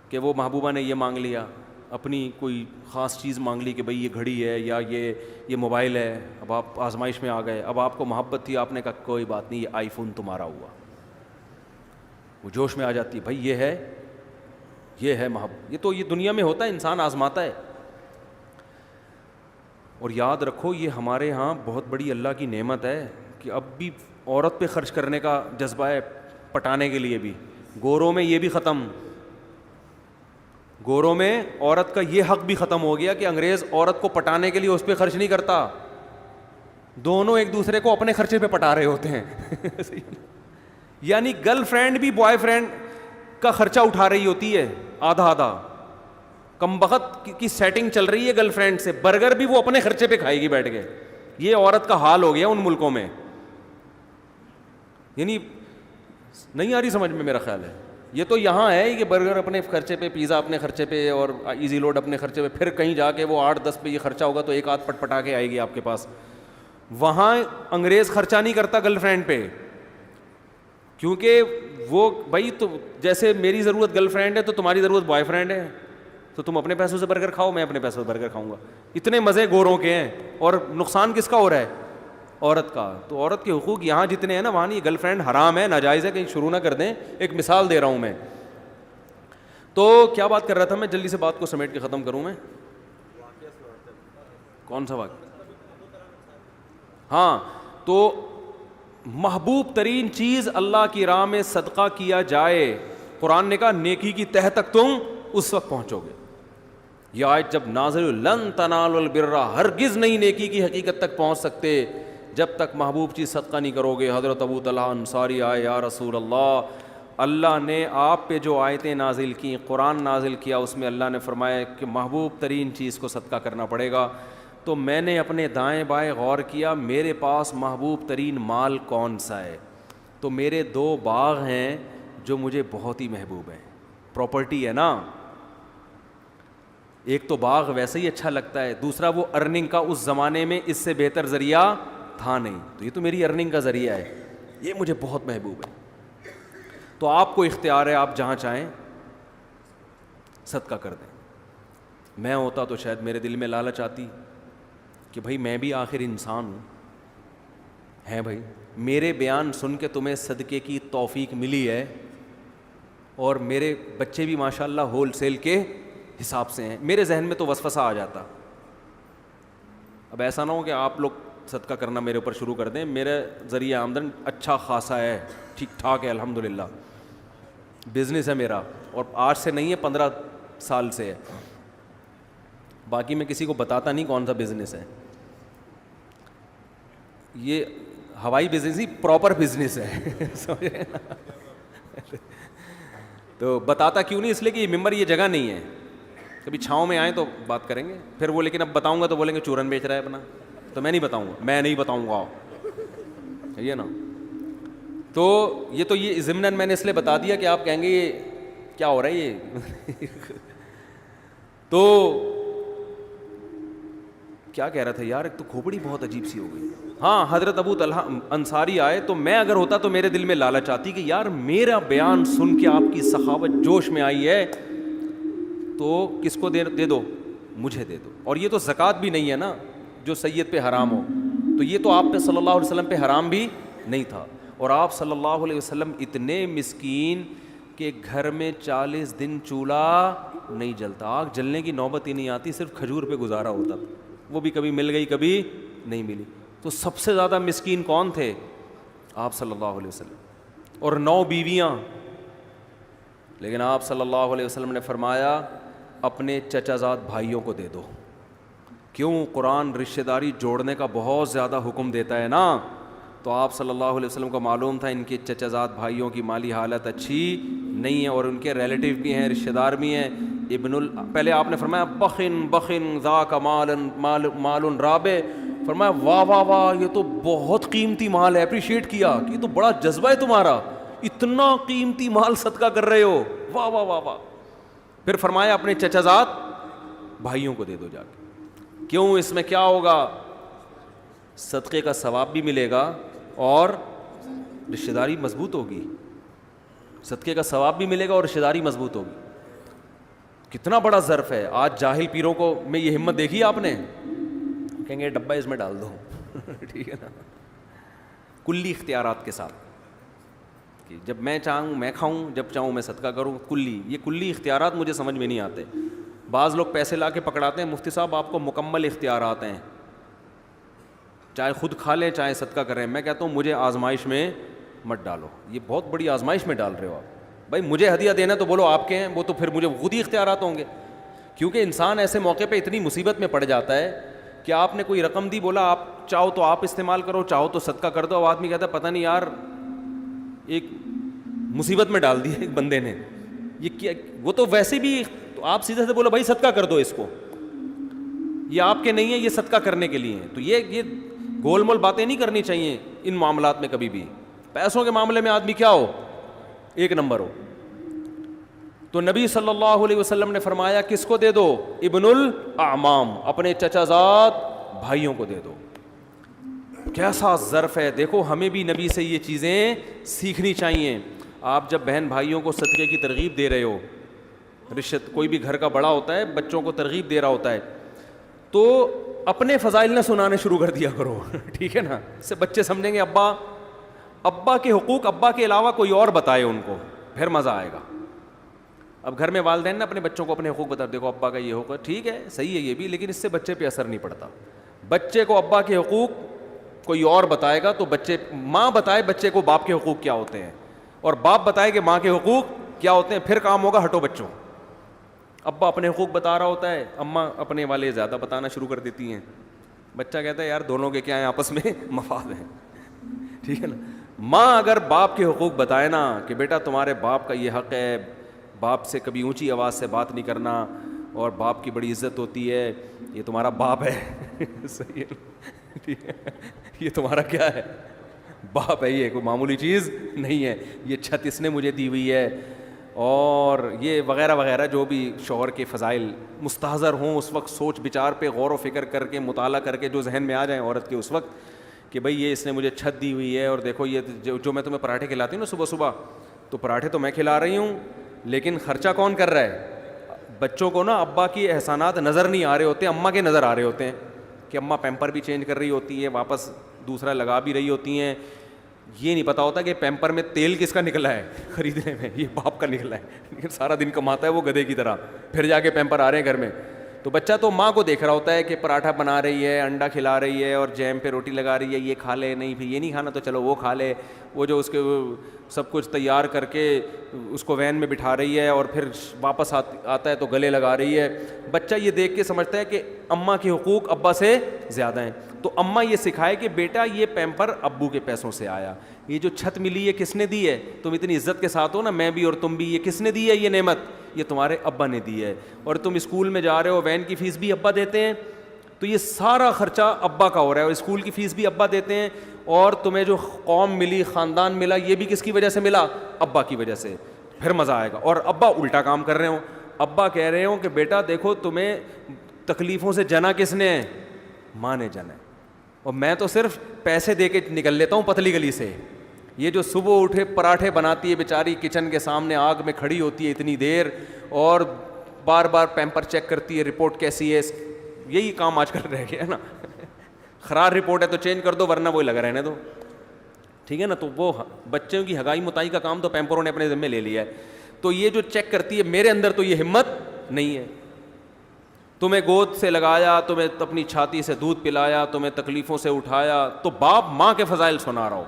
کہ وہ محبوبہ نے یہ مانگ لیا، اپنی کوئی خاص چیز مانگ لی کہ بھئی یہ گھڑی ہے یا یہ موبائل ہے. اب آپ آزمائش میں آ گئے، اب آپ کو محبت تھی، آپ نے کہا کوئی بات نہیں، یہ آئی فون تمہارا ہوا. وہ جوش میں آ جاتی ہے، بھائی یہ ہے محبت. یہ دنیا میں ہوتا ہے، انسان آزماتا ہے. اور یاد رکھو یہ ہمارے ہاں بہت بڑی اللہ کی نعمت ہے کہ اب بھی عورت پہ خرچ کرنے کا جذبہ ہے، پٹانے کے لیے بھی. گوروں میں یہ بھی ختم، گوروں میں عورت کا یہ حق بھی ختم ہو گیا کہ انگریز عورت کو پٹانے کے لیے اس پہ خرچ نہیں کرتا، دونوں ایک دوسرے کو اپنے خرچے پہ پٹا رہے ہوتے ہیں. یعنی گرل فرینڈ بھی بوائے فرینڈ کا خرچہ اٹھا رہی ہوتی ہے آدھا آدھا. کم بخت کی سیٹنگ چل رہی ہے گرل فرینڈ سے، برگر بھی وہ اپنے خرچے پہ کھائے گی بیٹھ کے. یہ عورت کا حال ہو گیا ان ملکوں میں. یعنی نہیں آ رہی سمجھ میں، میرا خیال ہے یہ تو یہاں ہے کہ برگر اپنے خرچے پہ، پیزا اپنے خرچے پہ، اور ایزی لوڈ اپنے خرچے پہ. پھر کہیں جا کے وہ 8-10 پہ یہ خرچہ ہوگا تو ایک آدھ پٹ پٹا کے آئے گی آپ کے پاس. وہاں انگریز خرچہ نہیں کرتا گرل فرینڈ پہ، کیونکہ وہ بھائی تو جیسے میری ضرورت گرل فرینڈ ہے تو تمہاری ضرورت بوائے فرینڈ ہے، تو تم اپنے پیسوں سے برگر کھاؤ، میں اپنے پیسوں سے برگر کھاؤں گا. اتنے مزے گوروں کے ہیں، اور نقصان کس کا ہو رہا ہے؟ عورت کا. تو عورت کے حقوق یہاں جتنے ہیں نا وہاں نہیں. گرل فرینڈ حرام ہے، ناجائز ہے، کہیں شروع نہ کر دیں. ایک مثال دے رہا ہوں میں. تو کیا بات کر رہا تھا میں، جلدی سے بات کو سمیٹ کے ختم کروں میں. کون سا واقعہ؟ ہاں، تو محبوب ترین چیز اللہ کی راہ میں صدقہ کیا جائے. قرآن نے کہا نیکی کی تہ تک تم اس وقت پہنچو گے. یہ آیت جب نازل، لن تنالوا البر، ہرگز نہیں نیکی کی حقیقت تک پہنچ سکتے جب تک محبوب چیز صدقہ نہیں کرو گے. حضرت ابو طلحہ انصاری آئے، یا رسول اللہ، اللہ نے آپ پہ جو آیتیں نازل کی، قرآن نازل کیا، اس میں اللہ نے فرمایا کہ محبوب ترین چیز کو صدقہ کرنا پڑے گا. تو میں نے اپنے دائیں بائیں غور کیا، میرے پاس محبوب ترین مال کون سا ہے؟ تو میرے 2 باغ ہیں جو مجھے بہت ہی محبوب ہیں. پراپرٹی ہے نا، ایک تو باغ ویسے ہی اچھا لگتا ہے، دوسرا وہ ارننگ کا اس زمانے میں اس سے بہتر ذریعہ تھا نہیں، تو یہ تو میری ارننگ کا ذریعہ ہے، یہ مجھے بہت محبوب ہے. تو آپ کو اختیار ہے، آپ جہاں چاہیں صدقہ کر دیں. میں ہوتا تو شاید میرے دل میں لالچ آتی کہ بھائی میں بھی آخر انسان ہوں. ہے بھائی، میرے بیان سن کے تمہیں صدقے کی توفیق ملی ہے، اور میرے بچے بھی ماشاءاللہ ہول سیل کے حساب سے ہیں. میرے ذہن میں تو وسوسہ آ جاتا. اب ایسا نہ ہو کہ آپ لوگ صدقہ کرنا میرے اوپر شروع کر دیں. میرا ذریعہ آمدن اچھا خاصا ہے، ٹھیک ٹھاک ہے الحمدللہ. بزنس ہے میرا، اور آج سے نہیں ہے، 15 سال سے ہے. باقی میں کسی کو بتاتا نہیں کون سا بزنس ہے. یہ ہوائی بزنس ہی پراپر بزنس ہے. تو بتاتا کیوں نہیں؟ اس لیے کہ یہ ممبر، یہ جگہ نہیں ہے. کبھی چھاؤں میں آئیں تو بات کریں گے. پھر وہ لیکن اب بتاؤں گا تو بولیں گے چورن بیچ رہا ہے اپنا، تو میں نہیں بتاؤں گا. یہ نا، تو یہ ضمناً میں نے اس لیے بتا دیا کہ آپ کہیں گے یہ کیا ہو رہا ہے یہ. تو کیا کہہ رہا تھا یار، ایک تو کھوپڑی بہت عجیب سی ہو گئی. ہاں، حضرت ابو طلحہ انصاری آئے، تو میں اگر ہوتا تو میرے دل میں لالچ آتی کہ یار میرا بیان سن کے آپ کی سخاوت جوش میں آئی ہے، تو کس کو دے دو؟ مجھے دے دو. اور یہ تو زکوٰۃ بھی نہیں ہے نا جو سید پہ حرام ہو, تو یہ تو آپ پہ صلی اللہ علیہ وسلم پہ حرام بھی نہیں تھا. اور آپ صلی اللہ علیہ وسلم اتنے مسکین کہ گھر میں 40 دن چولہا نہیں جلتا, آگ جلنے کی نوبت ہی نہیں آتی, صرف کھجور پہ گزارا ہوتا تھا, وہ بھی کبھی مل گئی کبھی نہیں ملی. تو سب سے زیادہ مسکین کون تھے؟ آپ صلی اللہ علیہ وسلم. اور 9 بیویاں, لیکن آپ صلی اللہ علیہ وسلم نے فرمایا اپنے چچا زاد بھائیوں کو دے دو. کیوں؟ قرآن رشتہ داری جوڑنے کا بہت زیادہ حکم دیتا ہے نا. تو آپ صلی اللہ علیہ وسلم کو معلوم تھا ان کے چچا زاد بھائیوں کی مالی حالت اچھی نہیں ہے, اور ان کے ریلیٹیو بھی ہیں, رشتہ دار بھی ہیں. پہلے آپ نے فرمایا بخن بخن ذاک مال رابع, فرمایا واہ واہ واہ یہ تو بہت قیمتی مال ہے, اپریشیٹ کیا کہ یہ تو بڑا جذبہ ہے تمہارا, اتنا قیمتی مال صدقہ کر رہے ہو, واہ واہ واہ واہ. پھر فرمایا اپنے چچا زاد بھائیوں کو دے دو جا کے. کیوں؟ اس میں کیا ہوگا؟ صدقے کا ثواب بھی ملے گا اور رشتہ داری مضبوط ہوگی. صدقے کا ثواب بھی ملے گا اور رشتہ داری مضبوط ہوگی. کتنا بڑا ظرف ہے. آج جاہل پیروں کو میں یہ ہمت دیکھی آپ نے, کہیں گے ڈبہ اس میں ڈال دو ٹھیک ہے نا, کلی اختیارات کے ساتھ کہ جب میں چاہوں میں کھاؤں, جب چاہوں میں صدقہ کروں. یہ کلی اختیارات مجھے سمجھ میں نہیں آتے. بعض لوگ پیسے لا کے پکڑاتے ہیں, مفتی صاحب آپ کو مکمل اختیارات ہیں, چاہے خود کھا لیں چاہے صدقہ کریں. میں کہتا ہوں مجھے آزمائش میں مت ڈالو, یہ بہت بڑی آزمائش میں ڈال رہے ہو آپ. بھائی مجھے ہدیہ دینا تو بولو آپ کے ہیں, وہ تو پھر مجھے خود ہی اختیارات ہوں گے. کیونکہ انسان ایسے موقع پہ اتنی مصیبت میں پڑ جاتا ہے کہ آپ نے کوئی رقم دی, بولا آپ چاہو تو آپ استعمال کرو, چاہو تو صدقہ کر دو. اب آدمی کہتا ہے پتہ نہیں یار ایک مصیبت میں ڈال دیا ایک بندے نے, یہ کیا, وہ تو ویسے بھی تو آپ سیدھے سے بولو بھائی صدقہ کر دو اس کو, یہ آپ کے نہیں ہے, یہ صدقہ کرنے کے لیے ہیں. تو یہ گول مول باتیں نہیں کرنی چاہیے ان معاملات میں کبھی بھی. پیسوں کے معاملے میں آدمی کیا ہو, ایک نمبر ہو. تو نبی صلی اللہ علیہ وسلم نے فرمایا کس کو دے دو؟ ابن الاعمام, اپنے چچا زاد بھائیوں کو دے دو. کیسا ظرف ہے. دیکھو ہمیں بھی نبی سے یہ چیزیں سیکھنی چاہیے. آپ جب بہن بھائیوں کو صدقے کی ترغیب دے رہے ہو, کوئی بھی گھر کا بڑا ہوتا ہے بچوں کو ترغیب دے رہا ہوتا ہے, تو اپنے فضائل نہ سنانے شروع کر دیا کرو ٹھیک ہے نا. اس سے بچے سمجھیں گے ابا کے حقوق ابا کے علاوہ کوئی اور بتائے ان کو, پھر مزہ آئے گا. اب گھر میں والدین نا اپنے بچوں کو اپنے حقوق بتا, دیکھو ابا کا یہ حقوق ہے, ٹھیک ہے صحیح ہے یہ بھی, لیکن اس سے بچے پہ اثر نہیں پڑتا. بچے کو ابا کے حقوق کوئی اور بتائے گا تو ماں بتائے بچے کو باپ کے حقوق کیا ہوتے ہیں, اور باپ بتائے کہ ماں کے حقوق کیا ہوتے ہیں, پھر کام ہوگا ہٹو بچوں. ابا اپنے حقوق بتا رہا ہوتا ہے, اماں اپنے والے زیادہ بتانا شروع کر دیتی ہیں. بچہ کہتا ہے یار دونوں کے کیا ہیں آپس میں مفاد ہیں, ٹھیک ہے نا. ماں اگر باپ کے حقوق بتائے نا کہ بیٹا تمہارے باپ کا یہ حق ہے, باپ سے کبھی اونچی آواز سے بات نہیں کرنا, اور باپ کی بڑی عزت ہوتی ہے, یہ تمہارا باپ ہے صحیح ہے, ٹھیک ہے, یہ تمہارا کیا ہے, باپ ہے, یہ کوئی معمولی چیز نہیں ہے, یہ چھت اس نے مجھے دی ہوئی ہے, اور یہ وغیرہ وغیرہ جو بھی شوہر کے فضائل مستحضر ہوں اس وقت سوچ بچار پہ غور و فکر کر کے مطالعہ کر کے جو ذہن میں آ جائیں عورت کے اس وقت کہ بھئی یہ اس نے مجھے چھت دی ہوئی ہے, اور دیکھو یہ جو میں تمہیں پراٹھے کھلاتی ہوں نا صبح صبح, تو پراٹھے تو میں کھلا رہی ہوں لیکن خرچہ کون کر رہا ہے؟ بچوں کو نا ابا کی احسانات نظر نہیں آ رہے ہوتے, اماں کے نظر آ رہے ہوتے ہیں کہ اماں پیمپر بھی چینج کر رہی ہوتی ہے, واپس دوسرا لگا بھی رہی ہوتی ہیں. یہ نہیں پتا ہوتا کہ پیمپر میں تیل کس کا نکلا ہے خریدنے میں, یہ باپ کا نکلا ہے, لیکن سارا دن کماتا ہے وہ گدھے کی طرح, پھر جا کے پیمپر آ رہے ہیں گھر میں. تو بچہ تو ماں کو دیکھ رہا ہوتا ہے کہ پراٹھا بنا رہی ہے, انڈا کھلا رہی ہے, اور جیم پہ روٹی لگا رہی ہے, یہ کھا لے, نہیں پھر یہ نہیں کھانا تو چلو وہ کھا لے, وہ جو اس کے سب کچھ تیار کر کے اس کو وین میں بٹھا رہی ہے, اور پھر واپس آتا ہے تو گلے لگا رہی ہے. بچہ یہ دیکھ کے سمجھتا ہے کہ اماں کے حقوق ابا سے زیادہ ہیں. تو اماں یہ سکھائے کہ بیٹا یہ پیمپر ابو کے پیسوں سے آیا, یہ جو چھت ملی ہے کس نے دی ہے, تم اتنی عزت کے ساتھ ہو نا, میں بھی اور تم بھی, یہ کس نے دی ہے یہ نعمت, یہ تمہارے ابا نے دی ہے, اور تم اسکول میں جا رہے ہو وین کی فیس بھی ابا دیتے ہیں, تو یہ سارا خرچہ ابا کا ہو رہا ہے, اور اسکول کی فیس بھی ابا دیتے ہیں, اور تمہیں جو قوم ملی, خاندان ملا, یہ بھی کس کی وجہ سے ملا؟ ابا کی وجہ سے. پھر مزہ آئے گا. اور ابا الٹا کام کر رہے ہوں, ابا کہہ رہے ہوں کہ بیٹا دیکھو تمہیں تکلیفوں سے جنا کس نے ہے؟ ماں نے جنا ہے, اور میں تو صرف پیسے دے کے نکل لیتا ہوں پتلی گلی سے. یہ جو صبح اٹھے پراٹھے بناتی ہے بیچاری, کچن کے سامنے آگ میں کھڑی ہوتی ہے اتنی دیر, اور بار بار پیمپر چیک کرتی ہے, رپورٹ کیسی ہے, یہی کام آج کل رہ گیا ہے نا. خراب رپورٹ ہے تو چینج کر دو, ورنہ وہی لگا رہنے دو, ٹھیک ہے نا. تو وہ بچوں کی ہگائی متائی کا کام تو پیمپروں نے اپنے ذمہ لے لیا ہے. تو یہ جو چیک کرتی ہے, میرے اندر تو یہ ہمت نہیں ہے. تمہیں گود سے لگایا, تمہیں اپنی چھاتی سے دودھ پلایا, تمہیں تکلیفوں سے اٹھایا, تو باپ ماں کے فضائل سنا رہا ہو.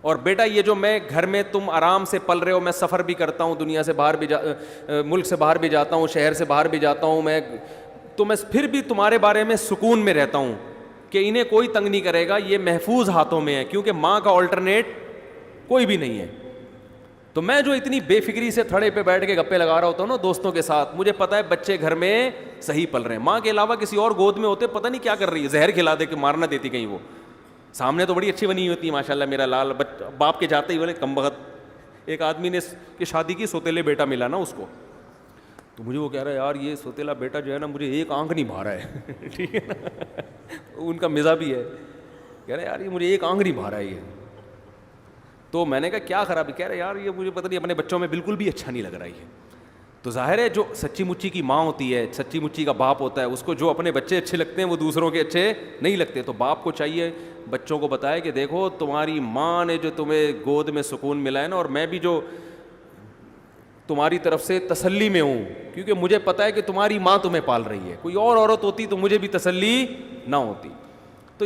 اور بیٹا یہ جو میں گھر میں تم آرام سے پل رہے ہو, میں سفر بھی کرتا ہوں, دنیا سے باہر بھی ملک سے باہر بھی جاتا ہوں, شہر سے باہر بھی جاتا ہوں میں, تو میں پھر بھی تمہارے بارے میں سکون میں رہتا ہوں کہ انہیں کوئی تنگ نہیں کرے گا, یہ محفوظ ہاتھوں میں ہے, کیونکہ ماں کا آلٹرنیٹ کوئی بھی نہیں ہے. تو میں جو اتنی بے فکری سے تھڑے پہ بیٹھ کے گپے لگا رہا ہوتا ہوں نا دوستوں کے ساتھ, مجھے پتا ہے بچے گھر میں صحیح پل رہے ہیں. ماں کے علاوہ کسی اور گود میں ہوتے پتہ نہیں کیا کر رہی ہے, زہر کھلا دے کہ مارنا دیتی کہیں. وہ سامنے تو بڑی اچھی بنی ہوتی ہے ماشاء اللہ, میرا لال باپ کے جاتے ہی بولے کم بخت. ایک آدمی نے کہ شادی کی, سوتیلے بیٹا ملا نا اس کو, تو مجھے وہ کہہ رہا ہے یار یہ سوتیلا بیٹا جو ہے نا مجھے ایک آنکھ نہیں بھا رہا ہے. ٹھیک ہے نا, ان کا مزاج بھی ہے, کہہ رہا ہے یار یہ مجھے ایک آنکھ نہیں بھا رہا ہے یہ. تو میں نے کہا کیا خرابی, کہہ رہے یار یہ مجھے پتہ نہیں اپنے بچوں میں بالکل بھی اچھا نہیں لگ رہا ہے. تو ظاہر ہے جو سچی مچی کی ماں ہوتی ہے, سچی مچی کا باپ ہوتا ہے, اس کو جو اپنے بچے اچھے لگتے ہیں وہ دوسروں کے اچھے نہیں لگتے. تو باپ کو چاہیے بچوں کو بتائے کہ دیکھو تمہاری ماں نے جو تمہیں گود میں سکون ملا ہے نا, اور میں بھی جو تمہاری طرف سے تسلی میں ہوں, کیونکہ مجھے پتہ ہے کہ تمہاری ماں تمہیں پال رہی ہے. کوئی اور عورت ہوتی تو مجھے بھی تسلی نہ ہوتی. تو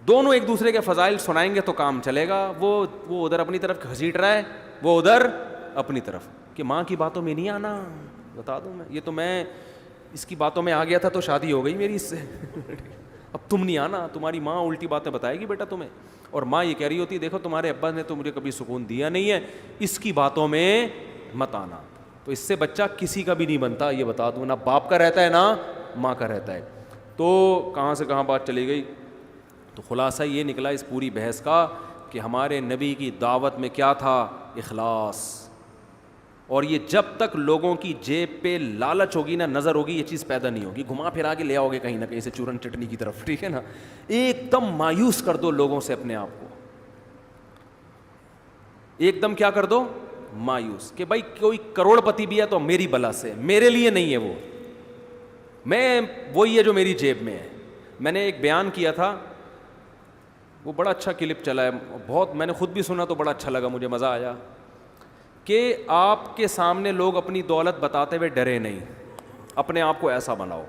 دونوں ایک دوسرے کے فضائل سنائیں گے تو کام چلے گا. وہ ادھر اپنی طرف گھسیٹ رہا ہے, وہ ادھر اپنی طرف, کہ ماں کی باتوں میں نہیں آنا. بتا دوں میں, یہ تو میں اس کی باتوں میں آ گیا تھا تو شادی ہو گئی میری اس سے. اب تم نہیں آنا, تمہاری ماں الٹی باتیں بتائے گی بیٹا تمہیں. اور ماں یہ کہہ رہی ہوتی دیکھو تمہارے ابا نے تو مجھے کبھی سکون دیا نہیں ہے, اس کی باتوں میں مت آنا. تو اس سے بچہ کسی کا بھی نہیں بنتا, یہ بتا دوں, نہ باپ کا رہتا ہے نہ ماں کا رہتا ہے. تو کہاں سے کہاں بات چلی گئی. تو خلاصہ یہ نکلا اس پوری بحث کا کہ ہمارے نبی کی دعوت میں کیا تھا, اخلاص. اور یہ جب تک لوگوں کی جیب پہ لالچ ہوگی نا, نظر ہوگی, یہ چیز پیدا نہیں ہوگی. گھما پھرا کے لے آؤ گے کہیں نہ کہیں سے چورن چٹنی کی طرف, ٹھیک ہے نا. ایک دم مایوس کر دو لوگوں سے اپنے آپ کو, ایک دم کیا کر دو, مایوس, کہ بھائی کوئی کروڑ پتی بھی ہے تو میری بلا سے, میرے لیے نہیں ہے وہ, میں وہی ہے جو میری جیب میں ہے. میں نے ایک بیان کیا تھا, وہ بڑا اچھا کلپ چلا ہے, بہت میں نے خود بھی سنا تو بڑا اچھا لگا, مجھے مزہ آیا, کہ آپ کے سامنے لوگ اپنی دولت بتاتے ہوئے ڈرے نہیں, اپنے آپ کو ایسا بناؤ.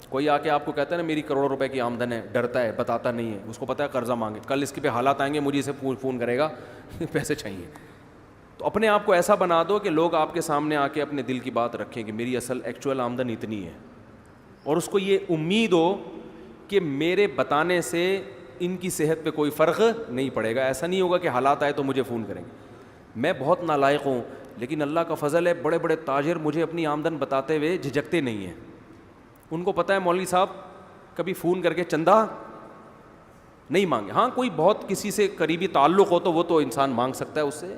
کوئی آ کے آپ کو کہتا ہے نا میری کروڑوں روپے کی آمدن ہے, ڈرتا ہے, بتاتا نہیں ہے, اس کو پتہ ہے قرضہ مانگے, کل اس کے پہ حالات آئیں گے, مجھے اسے فون کرے گا پیسے چاہیے. تو اپنے آپ کو ایسا بنا دو کہ لوگ آپ کے سامنے آ کے اپنے دل کی بات رکھیں کہ میری اصل ایکچوئل آمدن اتنی ہے, اور اس کو یہ امید ہو کہ میرے بتانے سے ان کی صحت پہ کوئی فرق نہیں پڑے گا. ایسا نہیں ہوگا کہ حالات آئے تو مجھے فون کریں گے. میں بہت نالائق ہوں, لیکن اللہ کا فضل ہے, بڑے بڑے تاجر مجھے اپنی آمدن بتاتے ہوئے جھجکتے نہیں ہیں. ان کو پتہ ہے مولوی صاحب کبھی فون کر کے چندہ نہیں مانگے. ہاں کوئی بہت کسی سے قریبی تعلق ہو تو وہ تو انسان مانگ سکتا ہے اس سے,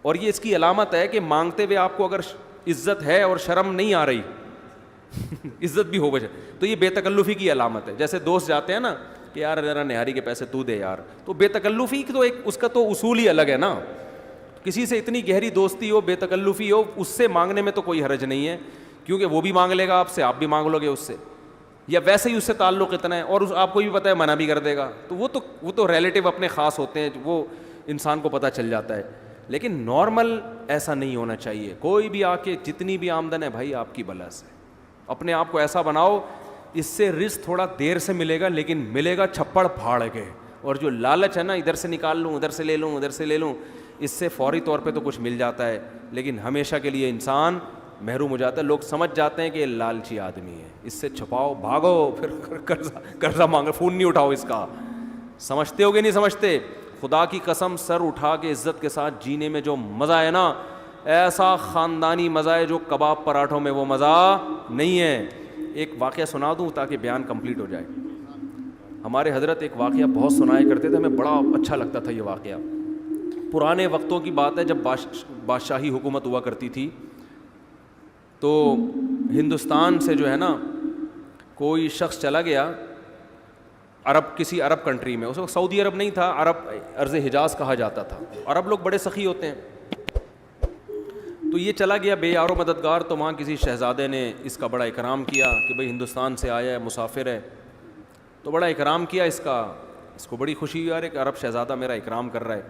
اور یہ اس کی علامت ہے کہ مانگتے ہوئے آپ کو اگر عزت ہے اور شرم نہیں آ رہی عزت بھی ہو بجائے, تو یہ بے تکلفی کی علامت ہے. جیسے دوست جاتے ہیں نا کہ یار ذرا نہاری کے پیسے تو دے یار, تو بے تکلفی تو ایک اس کا تو اصول ہی الگ ہے نا. کسی سے اتنی گہری دوستی ہو, بے تکلفی ہو, اس سے مانگنے میں تو کوئی حرج نہیں ہے, کیونکہ وہ بھی مانگ لے گا آپ سے, آپ بھی مانگ لو گے اس سے, یا ویسے ہی اس سے تعلق اتنا ہے, اور آپ کو بھی پتہ ہے منع بھی کر دے گا. تو وہ تو ریلیٹیو اپنے خاص ہوتے ہیں, وہ انسان کو پتہ چل جاتا ہے. لیکن نارمل ایسا نہیں ہونا چاہیے. کوئی بھی آ کے جتنی بھی آمدن ہے بھائی آپ کی بلا سے, اپنے آپ کو ایسا بناؤ, اس سے رزق تھوڑا دیر سے ملے گا لیکن ملے گا چھپڑ پھاڑ کے. اور جو لالچ ہے نا, ادھر سے نکال لوں, ادھر سے لے لوں, ادھر سے لے لوں, اس سے فوری طور پہ تو کچھ مل جاتا ہے لیکن ہمیشہ کے لیے انسان محروم ہو جاتا ہے. لوگ سمجھ جاتے ہیں کہ یہ لالچی آدمی ہے, اس سے چھپاؤ, بھاگو, پھر قرضہ مانگو, فون نہیں اٹھاؤ اس کا. سمجھتے ہو گے نہیں سمجھتے؟ خدا کی قسم سر اٹھا کے عزت کے ساتھ جینے میں جو مزہ ہے نا, ایسا خاندانی مزہ ہے جو کباب پراٹھوں میں وہ مزہ نہیں ہے. ایک واقعہ سنا دوں تاکہ بیان کمپلیٹ ہو جائے. ہمارے حضرت ایک واقعہ بہت سنایا کرتے تھے, ہمیں بڑا اچھا لگتا تھا یہ واقعہ. پرانے وقتوں کی بات ہے جب بادشاہی حکومت ہوا کرتی تھی, تو ہندوستان سے جو ہے نا کوئی شخص چلا گیا کسی عرب کنٹری میں. اس وقت سعودی عرب نہیں تھا, عرب ارض حجاز کہا جاتا تھا. عرب لوگ بڑے سخی ہوتے ہیں. تو یہ چلا گیا بے یار و مددگار. تو وہاں کسی شہزادے نے اس کا بڑا اکرام کیا کہ بھئی ہندوستان سے آیا ہے, مسافر ہے, تو بڑا اکرام کیا اس کا. اس کو بڑی خوشی ہوئی, یار ایک عرب شہزادہ میرا اکرام کر رہا ہے.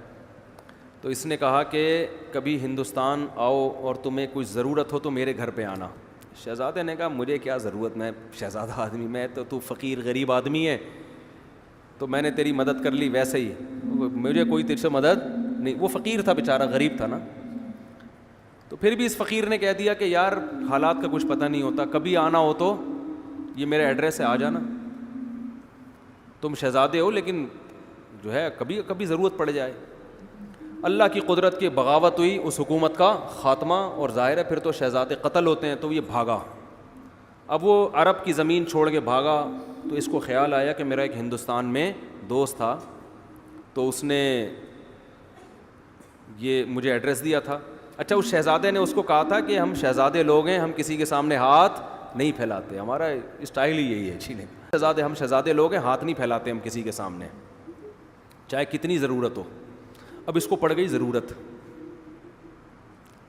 تو اس نے کہا کہ کبھی ہندوستان آؤ اور تمہیں کچھ ضرورت ہو تو میرے گھر پہ آنا. شہزادے نے کہا مجھے کیا ضرورت, میں شہزادہ آدمی, میں تو فقیر غریب آدمی ہے, تو میں نے تیری مدد کر لی ویسے ہی, مجھے کوئی تجھ سے مدد نہیں. وہ فقیر تھا بیچارہ, غریب تھا نا. تو پھر بھی اس فقیر نے کہہ دیا کہ یار حالات کا کچھ پتہ نہیں ہوتا, کبھی آنا ہو تو یہ میرا ایڈریس ہے, آ جانا. تم شہزادے ہو لیکن جو ہے کبھی کبھی ضرورت پڑ جائے. اللہ کی قدرت کی بغاوت ہوئی, اس حکومت کا خاتمہ, اور ظاہر ہے پھر تو شہزادے قتل ہوتے ہیں. تو یہ بھاگا, اب وہ عرب کی زمین چھوڑ کے بھاگا. تو اس کو خیال آیا کہ میرا ایک ہندوستان میں دوست تھا, تو اس نے یہ مجھے ایڈریس دیا تھا. اچھا, اس شہزادے نے اس کو کہا تھا کہ ہم شہزادے لوگ ہیں, ہم کسی کے سامنے ہاتھ نہیں پھیلاتے, ہمارا اسٹائل ہی یہی ہے. ٹھیک ہے, ہم شہزادے لوگ ہیں, ہاتھ نہیں پھیلاتے ہم کسی کے سامنے, چاہے کتنی ضرورت ہو. اب اس کو پڑ گئی ضرورت.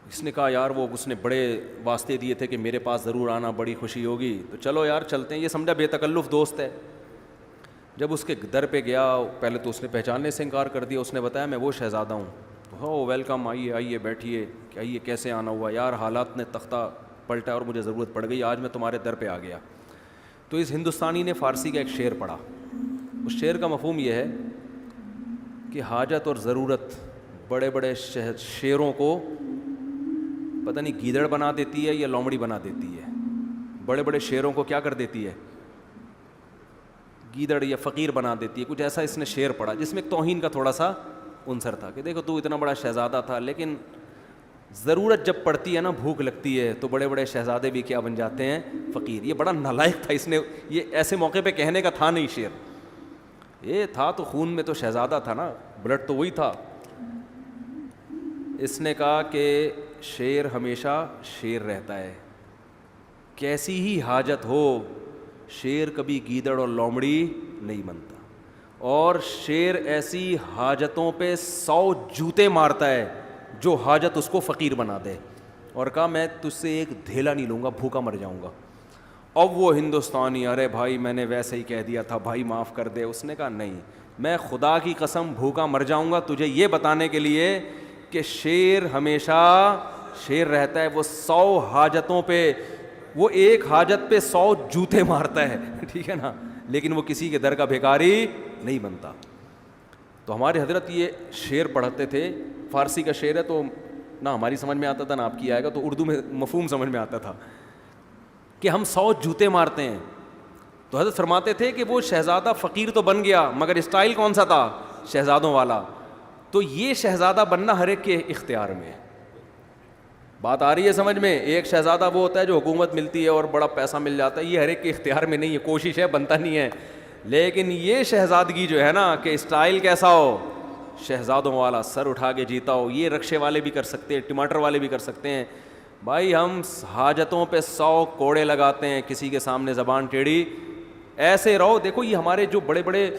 اس نے کہا یار وہ اس نے بڑے واسطے دیے تھے کہ میرے پاس ضرور آنا, بڑی خوشی ہوگی, تو چلو یار چلتے ہیں. یہ سمجھا بے تکلف دوست ہے. جب اس کے در پہ گیا, پہلے تو اس نے پہچاننے سے انکار کر دیا. اس نے بتایا میں وہ شہزادہ ہوں. ہو ویلکم, آئیے آئیے بیٹھیے, کہ آئیے کیسے آنا ہوا. یار حالات نے تختہ پلٹا اور مجھے ضرورت پڑ گئی, آج میں تمہارے در پہ آ گیا. تو اس ہندوستانی نے فارسی کا ایک شعر پڑھا. اس شعر کا مفہوم یہ ہے کہ حاجت اور ضرورت بڑے بڑے شیروں کو پتہ نہیں گیدڑ بنا دیتی ہے یا لومڑی بنا دیتی ہے. بڑے بڑے شیروں کو کیا کر دیتی ہے, گیدڑ یا فقیر بنا دیتی ہے. کچھ ایسا اس نے شعر پڑھا جس میں ایک توہین کا تھوڑا سا عنصر تھا کہ دیکھو تو اتنا بڑا شہزادہ تھا, لیکن ضرورت جب پڑتی ہے نا, بھوک لگتی ہے, تو بڑے بڑے شہزادے بھی کیا بن جاتے ہیں, فقیر. یہ بڑا نالائق تھا, اس نے یہ ایسے موقع پہ کہنے کا تھا نہیں شعر. یہ تھا تو خون میں تو شہزادہ تھا نا, بلڈ تو وہی تھا. اس نے کہا کہ شیر ہمیشہ شیر رہتا ہے, کیسی ہی حاجت ہو, شیر کبھی گیدڑ اور لومڑی نہیں بنتا. اور شیر ایسی حاجتوں پہ 100 جوتے مارتا ہے جو حاجت اس کو فقیر بنا دے. اور کہا میں تجھ سے ایک دھیلا نہیں لوں گا, بھوکا مر جاؤں گا. اب وہ ہندوستانی, ارے بھائی میں نے ویسے ہی کہہ دیا تھا, بھائی معاف کر دے. اس نے کہا نہیں, میں خدا کی قسم بھوکا مر جاؤں گا تجھے یہ بتانے کے لیے کہ شیر ہمیشہ شیر رہتا ہے. وہ 100 حاجتوں پہ, وہ ایک حاجت پہ 100 جوتے مارتا ہے, ٹھیک ہے نا, لیکن وہ کسی کے در کا بھیکاری نہیں بنتا. تو ہمارے حضرت یہ شعر پڑھتے تھے. فارسی کا شعر ہے تو نہ ہماری سمجھ میں آتا تھا نہ آپ کی آئے گا, تو اردو میں مفہوم سمجھ میں آتا تھا کہ ہم 100 جوتے مارتے ہیں. تو حضرت فرماتے تھے کہ وہ شہزادہ فقیر تو بن گیا, مگر اسٹائل کون سا تھا, شہزادوں والا. تو یہ شہزادہ بننا ہر ایک کے اختیار میں. بات آ رہی ہے سمجھ میں؟ ایک شہزادہ وہ ہوتا ہے جو حکومت ملتی ہے اور بڑا پیسہ مل جاتا ہے, یہ ہر ایک کے اختیار میں نہیں ہے, کوشش ہے بنتا نہیں ہے. لیکن یہ شہزادگی جو ہے نا کہ اسٹائل کیسا ہو, شہزادوں والا, سر اٹھا کے جیتا ہو, یہ رکشے والے بھی کر سکتے ہیں, ٹماٹر والے بھی کر سکتے ہیں. بھائی ہم حاجتوں پہ 100 کوڑے لگاتے ہیں, کسی کے سامنے زبان ٹیڑھی, ایسے رہو. دیکھو یہ ہمارے جو بڑے بڑے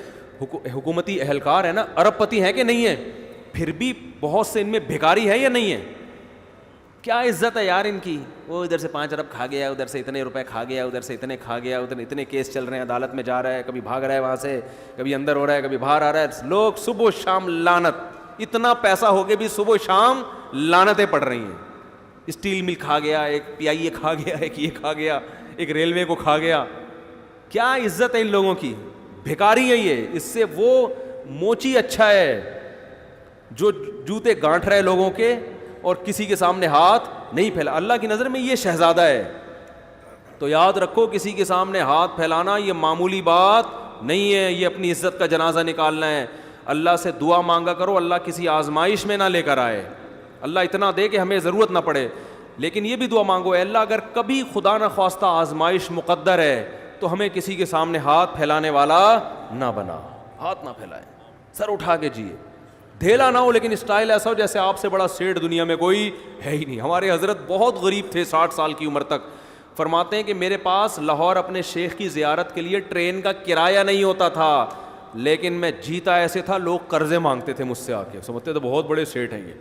حکومتی اہلکار ہیں نا, ارب پتی ہیں کہ نہیں ہیں, پھر بھی بہت سے ان میں بھکاری ہے یا نہیں ہے. کیا عزت ہے یار ان کی, وہ ادھر سے 5 ارب کھا گیا, ادھر سے اتنے روپے کھا گیا, ادھر سے اتنے کھا گیا, ادھر اتنے کیس چل رہے ہیں, عدالت میں جا رہا ہے, کبھی بھاگ رہا ہے وہاں سے, کبھی اندر ہو رہا ہے, کبھی باہر آ رہا ہے. لوگ صبح و شام لعنت, اتنا پیسہ ہو کے بھی صبح و شام لعنتیں پڑ رہی ہیں. اسٹیل مل کھا گیا, ایک PIA کھا گیا, ایک یہ کھا گیا, ایک ریلوے کو کھا گیا. کیا عزت ہے ان لوگوں کی, بھکاری ہے یہ. اس سے وہ موچی اچھا ہے جو جوتے گانٹھ رہے لوگوں کے اور کسی کے سامنے ہاتھ نہیں پھیلا. اللہ کی نظر میں یہ شہزادہ ہے. تو یاد رکھو, کسی کے سامنے ہاتھ پھیلانا یہ معمولی بات نہیں ہے, یہ اپنی عزت کا جنازہ نکالنا ہے. اللہ سے دعا مانگا کرو, اللہ کسی آزمائش میں نہ لے کر آئے, اللہ اتنا دے کہ ہمیں ضرورت نہ پڑے. لیکن یہ بھی دعا مانگو, اے اللہ اگر کبھی خدا نہ خواستہ آزمائش مقدر ہے تو ہمیں کسی کے سامنے ہاتھ پھیلانے والا نہ بنا, ہاتھ نہ پھیلائے, سر اٹھا کے جیے, دھیلا نہ ہو, لیکن اسٹائل ایسا ہو جیسے آپ سے بڑا سیٹ دنیا میں کوئی ہے ہی نہیں. ہمارے حضرت بہت غریب تھے 60 سال کی عمر تک. فرماتے ہیں کہ میرے پاس لاہور اپنے شیخ کی زیارت کے لیے ٹرین کا کرایہ نہیں ہوتا تھا, لیکن میں جیتا ایسے تھا, لوگ قرضے مانگتے تھے مجھ سے آ کے, سمجھتے تو بہت بڑے سیٹ ہیں یہ.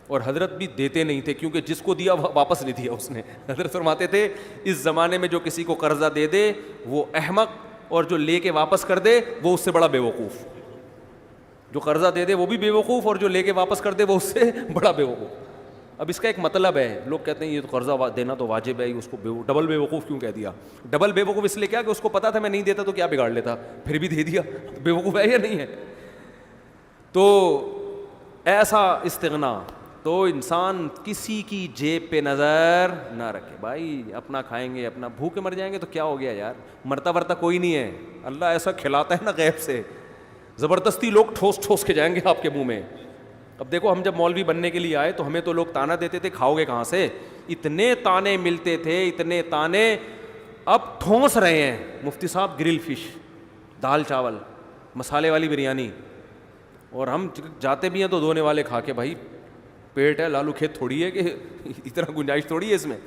اور حضرت بھی دیتے نہیں تھے، کیونکہ جس کو دیا واپس نہیں دیا اس نے. حضرت فرماتے تھے اس زمانے میں جو کسی کو قرضہ دے دے وہ احمق، اور جو لے کے واپس کر دے وہ اس سے بڑا بیوقوف. جو قرضہ دے دے وہ بھی بیوقوف، اور جو لے کے واپس کر دے وہ اس سے بڑا بیوقوف. اب اس کا ایک مطلب ہے، لوگ کہتے ہیں یہ تو قرضہ دینا تو واجب ہے، اس کو ڈبل بیوقوف کیوں کہہ دیا؟ ڈبل بیوقوف اس لیے کیا کہ اس کو پتا تھا میں نہیں دیتا تو کیا بگاڑ لیتا، پھر بھی دے دیا. بیوقوف ہے یا نہیں ہے؟ تو ایسا استغنا، تو انسان کسی کی جیب پہ نظر نہ رکھے. بھائی اپنا کھائیں گے، اپنا بھوکے مر جائیں گے تو کیا ہو گیا یار، مرتا ورتا کوئی نہیں ہے. اللہ ایسا کھلاتا ہے نا غیب سے، زبردستی لوگ ٹھوس ٹھوس کے جائیں گے آپ کے منہ میں. اب دیکھو ہم جب مولوی بننے کے لیے آئے تو ہمیں تو لوگ تانا دیتے تھے کھاؤ گے کہاں سے، اتنے تانے ملتے تھے، اتنے تانے. اب ٹھونس رہے ہیں مفتی صاحب گرل فش، دال چاول، مسالے والی بریانی، اور ہم جاتے بھی ہیں تو دھونے والے کھا کے. بھائی پیٹ ہے، لالو کھیت تھوڑی ہے کہ اتنا گنجائش تھوڑی ہے اس میں.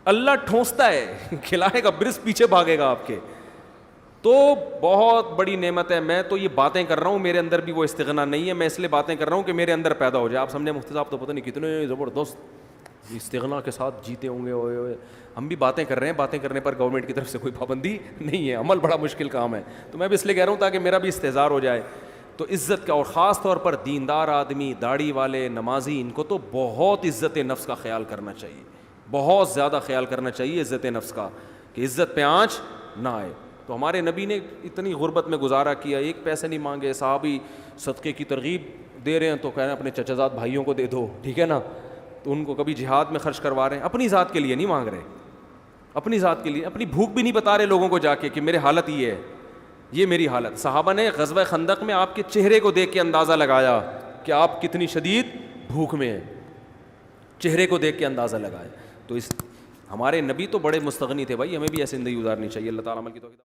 اللہ ٹھونستا ہے، کھلائے گا، برس پیچھے بھاگے گا آپ کے. تو بہت بڑی نعمت ہے. میں تو یہ باتیں کر رہا ہوں، میرے اندر بھی وہ استغنا نہیں ہے، میں اس لیے باتیں کر رہا ہوں کہ میرے اندر پیدا ہو جائے. آپ سمجھے مفتی صاحب تو پتہ نہیں کتنے زبردست استغنا کے ساتھ جیتے ہوں گے. ہوئے ہم بھی باتیں کر رہے ہیں، باتیں کرنے پر گورنمنٹ کی طرف سے کوئی پابندی نہیں ہے، عمل بڑا مشکل کام ہے. تو میں بھی اس لیے کہہ رہا ہوں تاکہ میرا بھی استحضار ہو جائے. تو عزت کا، اور خاص طور پر دیندار آدمی، داڑھی والے، نمازی، ان کو تو بہت عزت نفس کا خیال کرنا چاہیے، بہت زیادہ خیال کرنا چاہیے عزت نفس کا، کہ عزت پہ آنچ نہ آئے. تو ہمارے نبی نے اتنی غربت میں گزارا کیا، ایک پیسے نہیں مانگے. صحابی صدقے کی ترغیب دے رہے ہیں تو کہہ رہے ہیں اپنے چچا زاد بھائیوں کو دے دو، ٹھیک ہے نا. تو ان کو کبھی جہاد میں خرچ کروا رہے ہیں، اپنی ذات کے لیے نہیں مانگ رہے، اپنی ذات کے لیے. اپنی بھوک بھی نہیں بتا رہے لوگوں کو جا کے کہ میرے حالت یہ ہے، یہ میری حالت. صحابہ نے غزوہ خندق میں آپ کے چہرے کو دیکھ کے اندازہ لگایا کہ آپ کتنی شدید بھوک میں ہیں، چہرے کو دیکھ کے اندازہ لگایا. تو اس ہمارے نبی تو بڑے مستغنی تھے. بھائی ہمیں بھی ایسی زندگی گزارنی چاہیے. اللہ تعالیٰ عمل کی توفیق